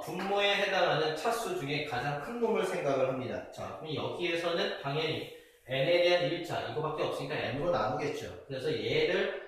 분모에 해당하는 차수 중에 가장 큰 놈을 생각을 합니다. 자, 그럼 여기에서는 당연히 n에 대한 1차 이거밖에 없으니까 n으로 나누겠죠. 그래서 얘를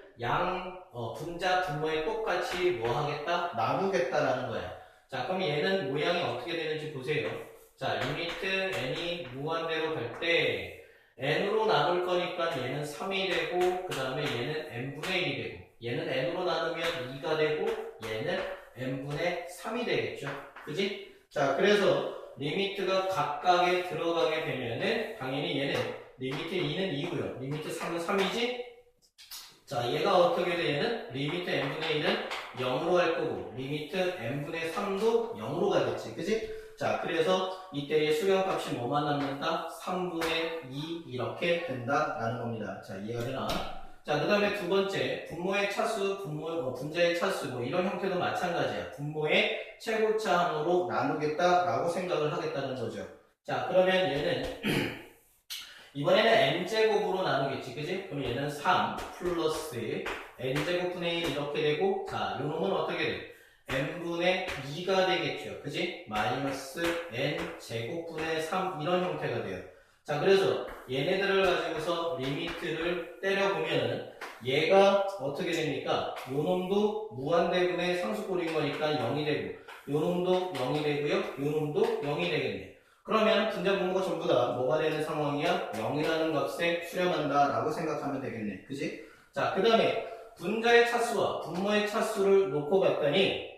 분자 분모에 똑같이 뭐 하겠다? 나누겠다라는 거야. 자, 그럼 얘는 모양이 어떻게 되는지 보세요. 자, 리미트 n이 무한대로 갈 때 n으로 나눌 거니까 얘는 3이 되고 그 다음에 얘는 n분의 1이 되고 얘는 n으로 나누면 2가 되고 얘는 n분의 3이 되겠죠. 그지? 자, 그래서 리미트가 각각에 들어가게 되면은 당연히 얘는 리미트 2는 2고요. 리미트 3은 3이지? 자, 얘가 어떻게 돼? 얘는 리미트 n분의 1은 0으로 할 거고 리미트 n분의 3도 0으로 가겠지. 그지? 자, 그래서 이때의 수렴값이 뭐만 남는다? 3분의 2 이렇게 된다라는 겁니다. 자, 이해가 되나? 자, 그 다음에 두 번째, 분모의 차수, 분자의 차수, 뭐 이런 형태도 마찬가지야. 분모의 최고차항으로 나누겠다라고 생각을 하겠다는 거죠. 자, 그러면 얘는 이번에는 n제곱으로 나누겠지, 그지? 그럼 얘는 3 플러스 n제곱분의 1 이렇게 되고, 자, 요 놈은 어떻게 돼? n분의 2가 되겠죠, 그지? 마이너스 n제곱분의 3 이런 형태가 돼요. 자, 그래서 얘네들을 가지고서 리미트를 때려보면은 얘가 어떻게 됩니까? 요 놈도 무한대분의 상수꼴인 거니까 0이 되고 요 놈도 0이 되고요, 요 놈도 0이 되겠네. 그러면 분자 분모가 전부 다 뭐가 되는 상황이야? 0이라는 값에 수렴한다 라고 생각하면 되겠네, 그지? 자, 그 다음에 분자의 차수와 분모의 차수를 놓고 봤더니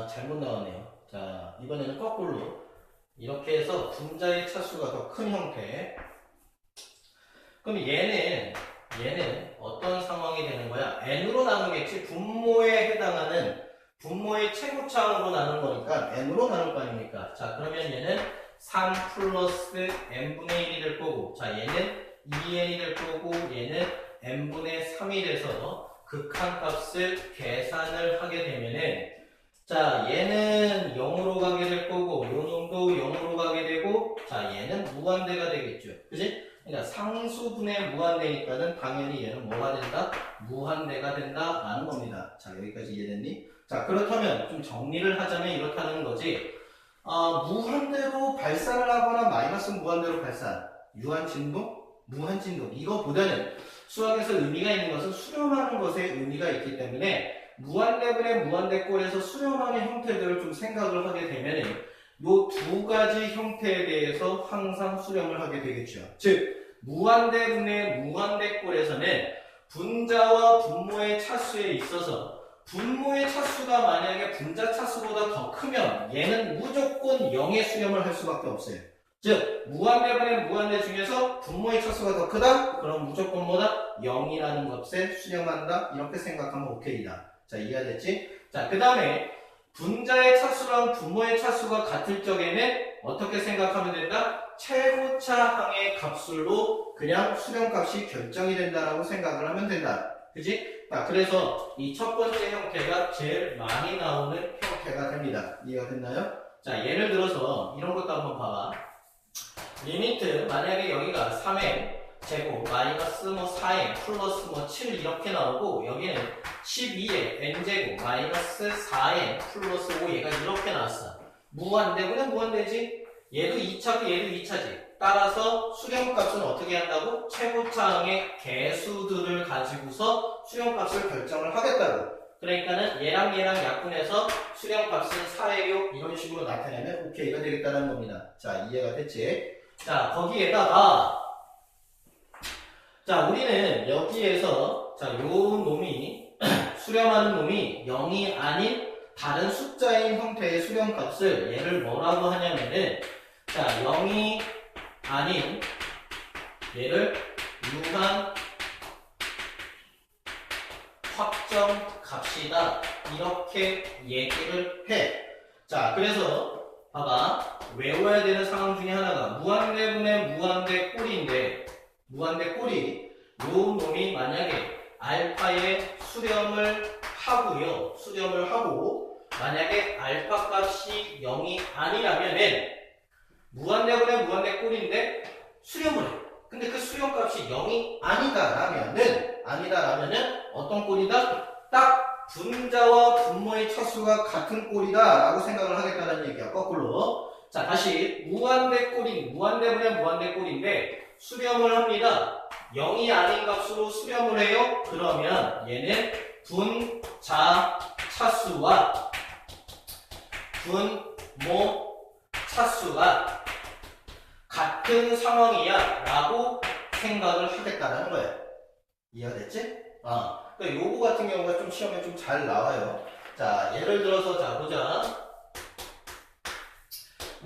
잘못 나왔네요. 자, 이번에는 거꾸로 이렇게 해서 분자의 차수가 더 큰 형태. 그럼 얘는 어떤 상황이 되는 거야? n으로 나누겠지. 분모에 해당하는 분모의 최고차항으로 나눈 거니까 n으로 나눌 거 아닙니까? 자, 그러면 얘는 3 플러스 n분의 1이 될 거고, 자, 얘는 2n이 될 거고, 얘는 n분의 3이 돼서 극한값을 계산을 하게 되면은, 자, 얘는 0으로 가게 될 거고, 요 놈도 0으로 가게 되고, 자, 얘는 무한대가 되겠죠. 그지? 그러니까 상수분의 무한대니까는 당연히 얘는 뭐가 된다? 무한대가 된다 라는 겁니다. 자, 여기까지 이해됐니? 자, 그렇다면 좀 정리를 하자면 이렇다는 거지. 무한대로 발산을 하거나 마이너스 무한대로 발산, 유한진동, 무한진동, 이거보다는 수학에서 의미가 있는 것은 수렴하는 것에 의미가 있기 때문에 무한대분의 무한대꼴에서 수렴하는 형태들을 좀 생각을 하게 되면 요 두 가지 형태에 대해서 항상 수렴을 하게 되겠죠. 즉, 무한대분의 무한대꼴에서는 분자와 분모의 차수에 있어서 분모의 차수가 만약에 분자 차수보다 더 크면 얘는 무조건 0에 수렴을 할 수밖에 없어요. 즉, 무한대분의 무한대 중에서 분모의 차수가 더 크다? 그럼 무조건 뭐다? 0이라는 값에 수렴한다? 이렇게 생각하면 오케이다. 자, 이해가 됐지? 자, 그 다음에 분자의 차수랑 분모의 차수가 같을 적에는 어떻게 생각하면 된다? 최고차항의 값술로 그냥 수렴값이 결정이 된다라고 생각을 하면 된다. 그지? 자, 그래서 이 첫 번째 형태가 제일 많이 나오는 형태가 됩니다. 이해가 됐나요? 자, 예를 들어서 이런 것도 한번 봐봐. 리미트 만약에 여기가 3n 제곱 마이너스 4n 플러스 7 이렇게 나오고 여기는 12에 n제곱 마이너스 4n 플러스 5 얘가 이렇게 나왔어. 무한대구나 무한대지? 얘도 2차고 얘도 2차지. 따라서 수렴값은 어떻게 한다고? 최고차항의 개수들을 가지고서 수렴값을 결정을 하겠다고. 그러니까는 얘랑 약분해서 수렴값은 4의 6 이런 식으로 나타내면 오케이가 되겠다는 겁니다. 자, 이해가 됐지? 자, 거기에다가 자, 우리는 여기에서 자, 요 놈이 수렴하는 놈이 0이 아닌 다른 숫자인 형태의 수렴값을 얘를 뭐라고 하냐면은 자, 0이 아닌 얘를 유한 확정 값이다 이렇게 얘기를 해. 자, 그래서 봐봐, 외워야 되는 상황 중에 하나가 무한대분의 무한대꼴인데 무한대꼴이 요 놈이 만약에 알파에 수렴을 하고요. 수렴을 하고 만약에 알파 값이 0이 아니라면은 무한대분의 무한대꼴인데 수렴을 해. 근데 그 수렴값이 0이 아니다라면은 어떤 꼴이다? 딱 분자와 분모의 차수가 같은 꼴이다 라고 생각을 하겠다는 얘기야. 거꾸로. 자, 다시 무한대분의 무한대꼴인데 수렴을 합니다. 0이 아닌 값으로 수렴을 해요. 그러면 얘는 분자 차수와 분모 차수가 같은 상황이야 라고 생각을 하겠다라는 거야. 이해가 됐지? 그러니까 요거 같은 경우가 좀 시험에 좀 잘 나와요. 자, 예를 들어서 자 보자.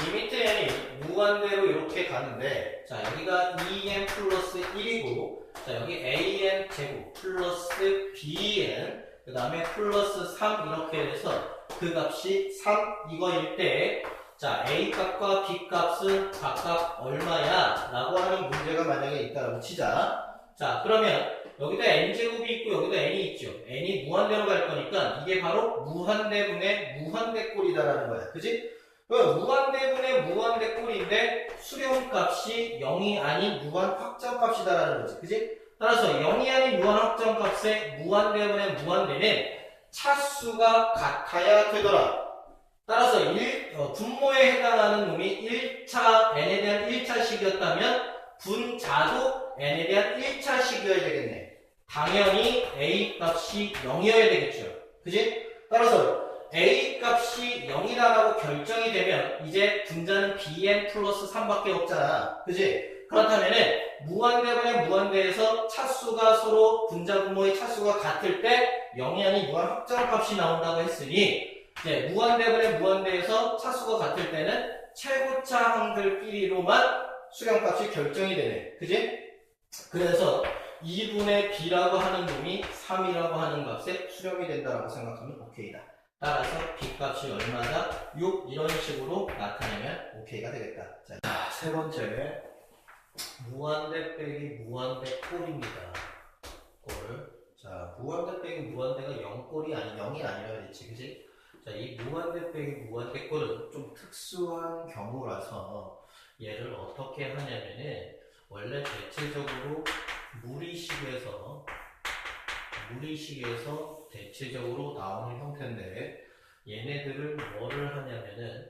이 밑에 n이 무한대로 이렇게 가는데, 자 여기가 2n 플러스 1이고, 자 여기 an 제곱 플러스 bn 그 다음에 플러스 3 이렇게 해서 그 값이 3 이거일 때, 자 a 값과 b 값은 각각 얼마야? 라고 하는 문제가 만약에 있다라고 치자. 자 그러면 여기다 n제곱이 있고 여기다 n이 있죠. n이 무한대로 갈 거니까 이게 바로 무한대분의 무한대꼴이다라는 거야. 그지? 무한대분의 무한대꼴인데 수렴값이 0이 아닌 무한확정값이다라는 거지. 그지? 따라서 0이 아닌 무한확정값의 무한대분의 무한대는 차수가 같아야 되더라. 따라서 분모에 해당하는 놈이 1차 n에 대한 1차식이었다면 분자도 n에 대한 1차식이어야 되겠네. 당연히 a 값이 0이어야 되겠죠. 그지? 따라서 a 값이 0이다라고 결정이 되면 이제 분자는 bn 플러스 3밖에 없잖아. 그지? 그렇다면은 무한대분의 무한대에서 차수가 서로 분자 분모의 차수가 같을 때 0이 아닌 무한확정값이 나온다고 했으니, 이제 무한대분의 무한대에서 차수가 같을 때는 최고차 항들끼리로만 수렴값이 결정이 되네. 그지? 그래서 2분의 b라고 하는 놈이 3이라고 하는 값에 수렴이 된다라고 생각하면 오케이다. 따라서 b값이 얼마다? 6 이런 식으로 나타내면 오케이가 되겠다. 자, 세 번째 무한대 빼기 무한대 꼴입니다. 꼴. 자, 무한대 빼기 무한대가 0꼴이 0이 아니라 그랬지, 그지? 자, 이 무한대 빼기 무한대 꼴은 좀 특수한 경우라서 얘를 어떻게 하냐면은, 원래 대체적으로 무리식에서 대체적으로 나오는 형태인데, 얘네들을 뭐를 하냐면은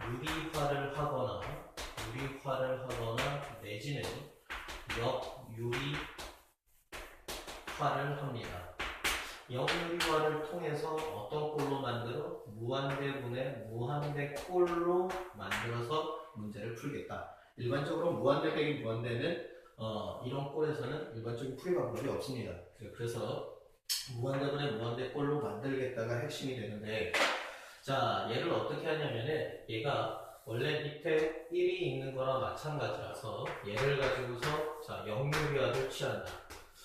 유리화를 하거나 내지는 역유리화를 합니다. 역유리화를 통해서 어떤 꼴로 만들어? 무한대분의 무한대꼴로 만들어서 문제를 풀겠다. 일반적으로 무한대 빼기 무한대는 이런 꼴에서는 일반적인 풀이 방법이 없습니다. 그래서 무한대분의 무한대꼴로 만들겠다가 핵심이 되는데, 자 얘를 어떻게 하냐면은 얘가 원래 밑에 1이 있는 거랑 마찬가지라서 얘를 가지고서 자 역유리화를 취한다.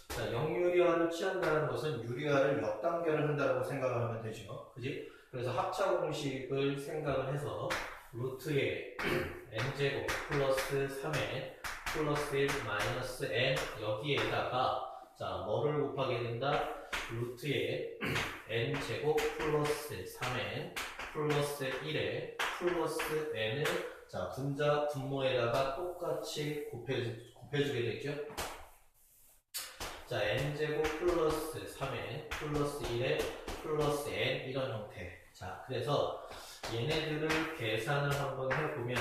자 역유리화를 취한다는 것은 유리화를 역단결을 한다고 생각을 하면 되죠. 그지? 그래서 합차 공식을 생각을 해서 루트에 n제곱 플러스 3n 플러스 1 마이너스 n 여기에다가 자 뭐를 곱하게 된다? 루트에 n제곱 플러스 3n 플러스 1에 플러스 n을 자 분자 분모에다가 똑같이 곱해주게 되죠. 자 n제곱 플러스 3n 플러스 1에 플러스 n 이런 형태. 자 그래서 얘네들을 계산을 한번 해보면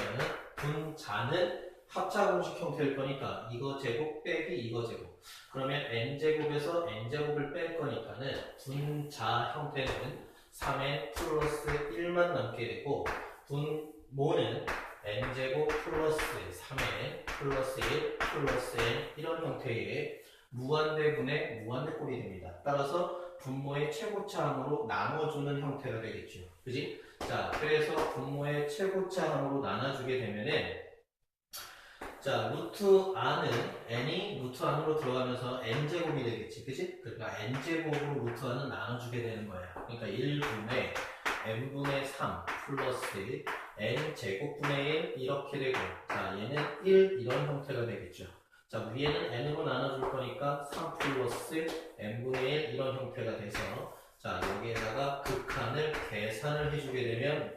분자는 합차 공식 형태일 거니까 이거 제곱 빼기 이거 제곱. 그러면 n제곱에서 n제곱을 뺄 거니까는 분자 형태는 3n 플러스 1만 남게 되고, 분모는 n제곱 플러스 3n 플러스 1 플러스 n 이런 형태의 무한대분의 무한대꼴이 됩니다. 따라서 분모의 최고차항으로 나눠주는 형태가 되겠죠. 그지? 자, 그래서 분모의 최고차항으로 나눠주게 되면은 자, 루트 r는 n이 루트 안으로 들어가면서 n제곱이 되겠지. 그치? 그러니까 n제곱으로 루트 r은 나눠주게 되는 거야. 그러니까 1분의 n분의 3 플러스 n제곱분의 1 이렇게 되고, 자, 얘는 1 이런 형태가 되겠죠. 자, 위에는 n으로 나눠줄 거니까 3 플러스 n분의 1 이런 형태가 돼서, 자, 여기에다가 극한을 계산을 해주게 되면,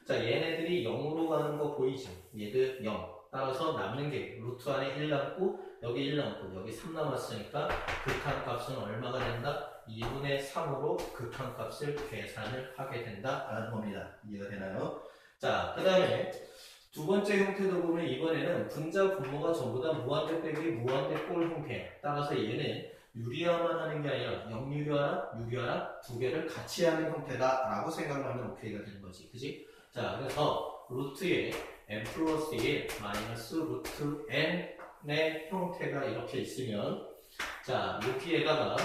자, 얘네들이 0으로 가는 거 보이지? 얘들 0. 따라서 남는 게 루트 안에 1 남고 여기 1 남고 여기 3 남았으니까 극한값은 얼마가 된다? 2분의 3으로 극한값을 계산을 하게 된다라는 겁니다. 이해가 되나요? 자, 그 다음에 두 번째 형태도 보면 이번에는 분자 분모가 전부 다 무한대 빼기 무한대 꼴 형태야. 따라서 얘는 유리화만 하는 게 아니라 역유리화나 유리화나 두 개를 같이 하는 형태다라고 생각하면 오케이가 되는 거지. 그지? 자, 그래서 루트에 n 플러스 1 마이너스 루트 n의 형태가 이렇게 있으면 자, 여기에다가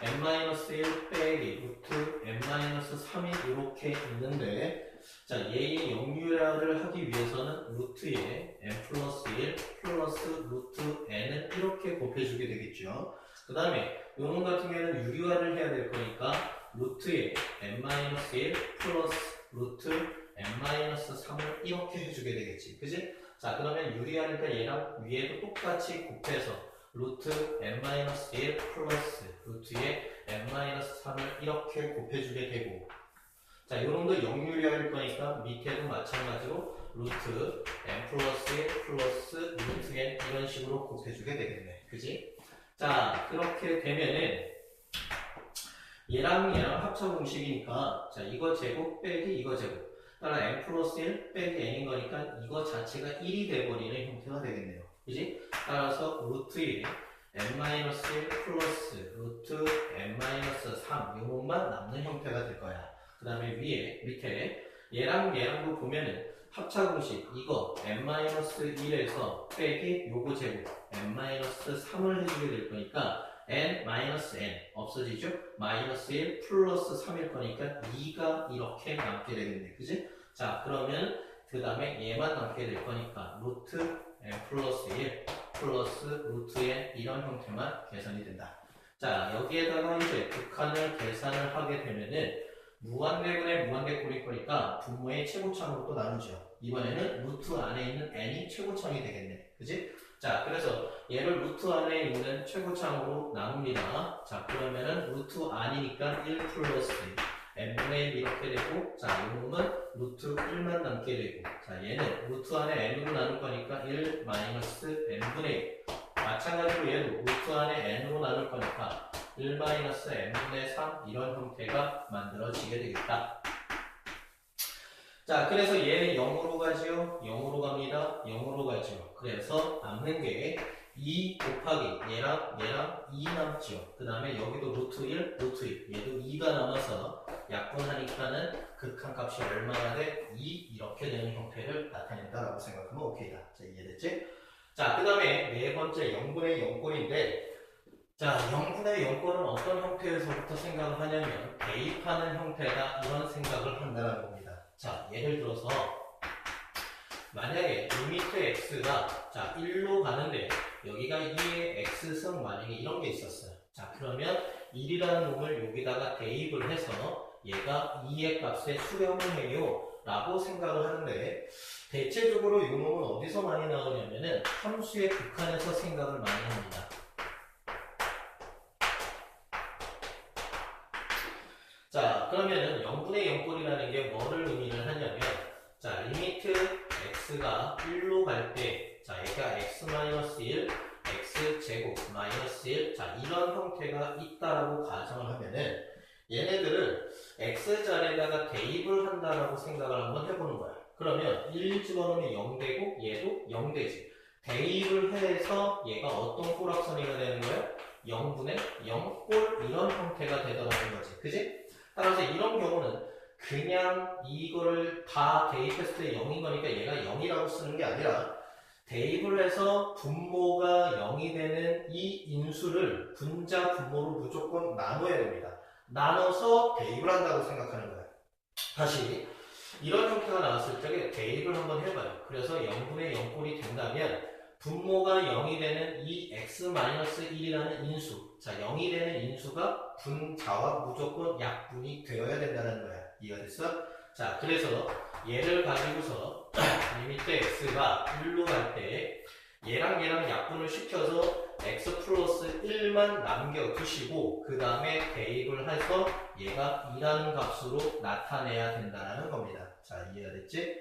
n-1 빼기 루트 n-3이 이렇게 있는데 자, 얘의 역유라를 하기 위해서는 루트에 n 플러스 1 플러스 루트 n을 이렇게 곱해주게 되겠죠. 그 다음에 요놈 같은 경우에는 유리화를 해야 될 거니까 루트에 n-1 플러스 루트 n-3을 이렇게 해주게 되겠지. 그지? 자, 그러면 유리하니까 얘랑 위에도 똑같이 곱해서 루트 n-1 플러스 루트에 n-3을 이렇게 곱해주게 되고 자, 요놈도 역유리할 거니까 밑에도 마찬가지로 루트 n 플러스 1 플러스 루트 n 이런 식으로 곱해주게 되겠네. 그지? 자, 그렇게 되면은 얘랑 얘랑 합차 공식이니까 자, 이거 제곱 빼기 이거 제곱 따라 n 플러스 1 빼기 n인 거니까 이거 자체가 1이 돼버리는 형태가 되겠네요. 그지? 따라서 루트에 n-1 플러스 루트 n-3 요것만 남는 형태가 될 거야. 그 다음에 밑에 얘랑 얘랑도 보면은 합차 공식 이거 n-1에서 빼기 요거 제곱 n-3을 해주게 될 거니까 n-n 없어지죠? 마이너스 1 플러스 3일 거니까 2가 이렇게 남게 되겠네. 그지? 자, 그러면 그 다음에 얘만 남게 될 거니까 루트 n 플러스 1 플러스 루트 n 이런 형태만 계산이 된다. 자, 여기에다가 이제 극한을 계산을 하게 되면은 무한대분의 무한대꼴일 거니까 분모의 최고차으로 또 나누죠. 이번에는 루트 안에 있는 n이 최고차이 되겠네. 그지? 자, 그래서 얘를 루트 안에 있는 최고차으로 나눕니다. 자, 그러면은 루트 안이니까 1 플러스 n분의 1 이렇게 되고 자, 이놈은 루트 1만 남게 되고 자, 얘는 루트 안에 n으로 나눌 거니까 1 마이너스 n분의 1 마찬가지로 얘도 루트 안에 n으로 나눌 거니까 1 마이너스 n분의 3 이런 형태가 만들어지게 되겠다. 자, 그래서 얘는 0으로 가지요. 0으로 갑니다. 0으로 가지요. 그래서 남는 게 2 곱하기 얘랑 2 남죠. 그 다음에 여기도 루트 1, 루트 1 얘도 2가 남아서 약분하니까는 극한값이 얼마나 돼? 2 이렇게 되는 형태를 나타낸다라고 생각하면 오케이다. 자, 이해됐지? 자, 그 다음에 네 번째 0분의 0꼴인데 자, 0분의 0꼴은 어떤 형태에서부터 생각을 하냐면 대입하는 형태다 이런 생각을 한다는 겁니다. 자, 예를 들어서 만약에 리미트 x가 자 1로 가는데 여기가 2의 x승 만약에 이런 게 있었어요. 자, 그러면 1이라는 놈을 여기다가 대입을 해서 얘가 2의 값에 수렴을 해요 라고 생각을 하는데 대체적으로 이 놈은 어디서 많이 나오냐면은 함수의 극한에서 생각을 많이 합니다. 자, 그러면은 0분의 0꼴이라는 게 뭐를 의미를 하냐면 자, 리미트 x가 1로 갈 때 자, 얘가 x-1 x제곱 마이너스 1 자, 이런 형태가 있다라고 가정을 하면은 얘네들을 x자리에다가 대입을 한다라고 생각을 한번 해보는 거야. 그러면 1 집어넣으면 0 되고 얘도 0 되지. 대입을 해서 얘가 어떤 꼬락서니가 되는 거야? 0분의 0꼴 이런 형태가 되더라는 거지. 그지? 따라서 이런 경우는 그냥 이거를 다 대입했을 때 0인 거니까 얘가 0이라고 쓰는 게 아니라 대입을 해서 분모가 0이 되는 이 인수를 분자 분모로 무조건 나눠야 됩니다. 나눠서 대입을 한다고 생각하는 거예요. 다시 이런 형태가 나왔을 적에 대입을 한번 해봐요. 그래서 0분의 0꼴이 된다면 분모가 0이 되는 이 x-1이라는 인수 자 0이 되는 인수가 분자와 무조건 약분이 되어야 된다는 거야. 이해가 됐어? 자, 그래서 얘를 가지고서 리미트 x가 1로 갈 때 얘랑 약분을 시켜서 x 플러스 1만 남겨두시고 그 다음에 대입을 해서 얘가 2라는 값으로 나타내야 된다는 겁니다. 자, 이해가 됐지?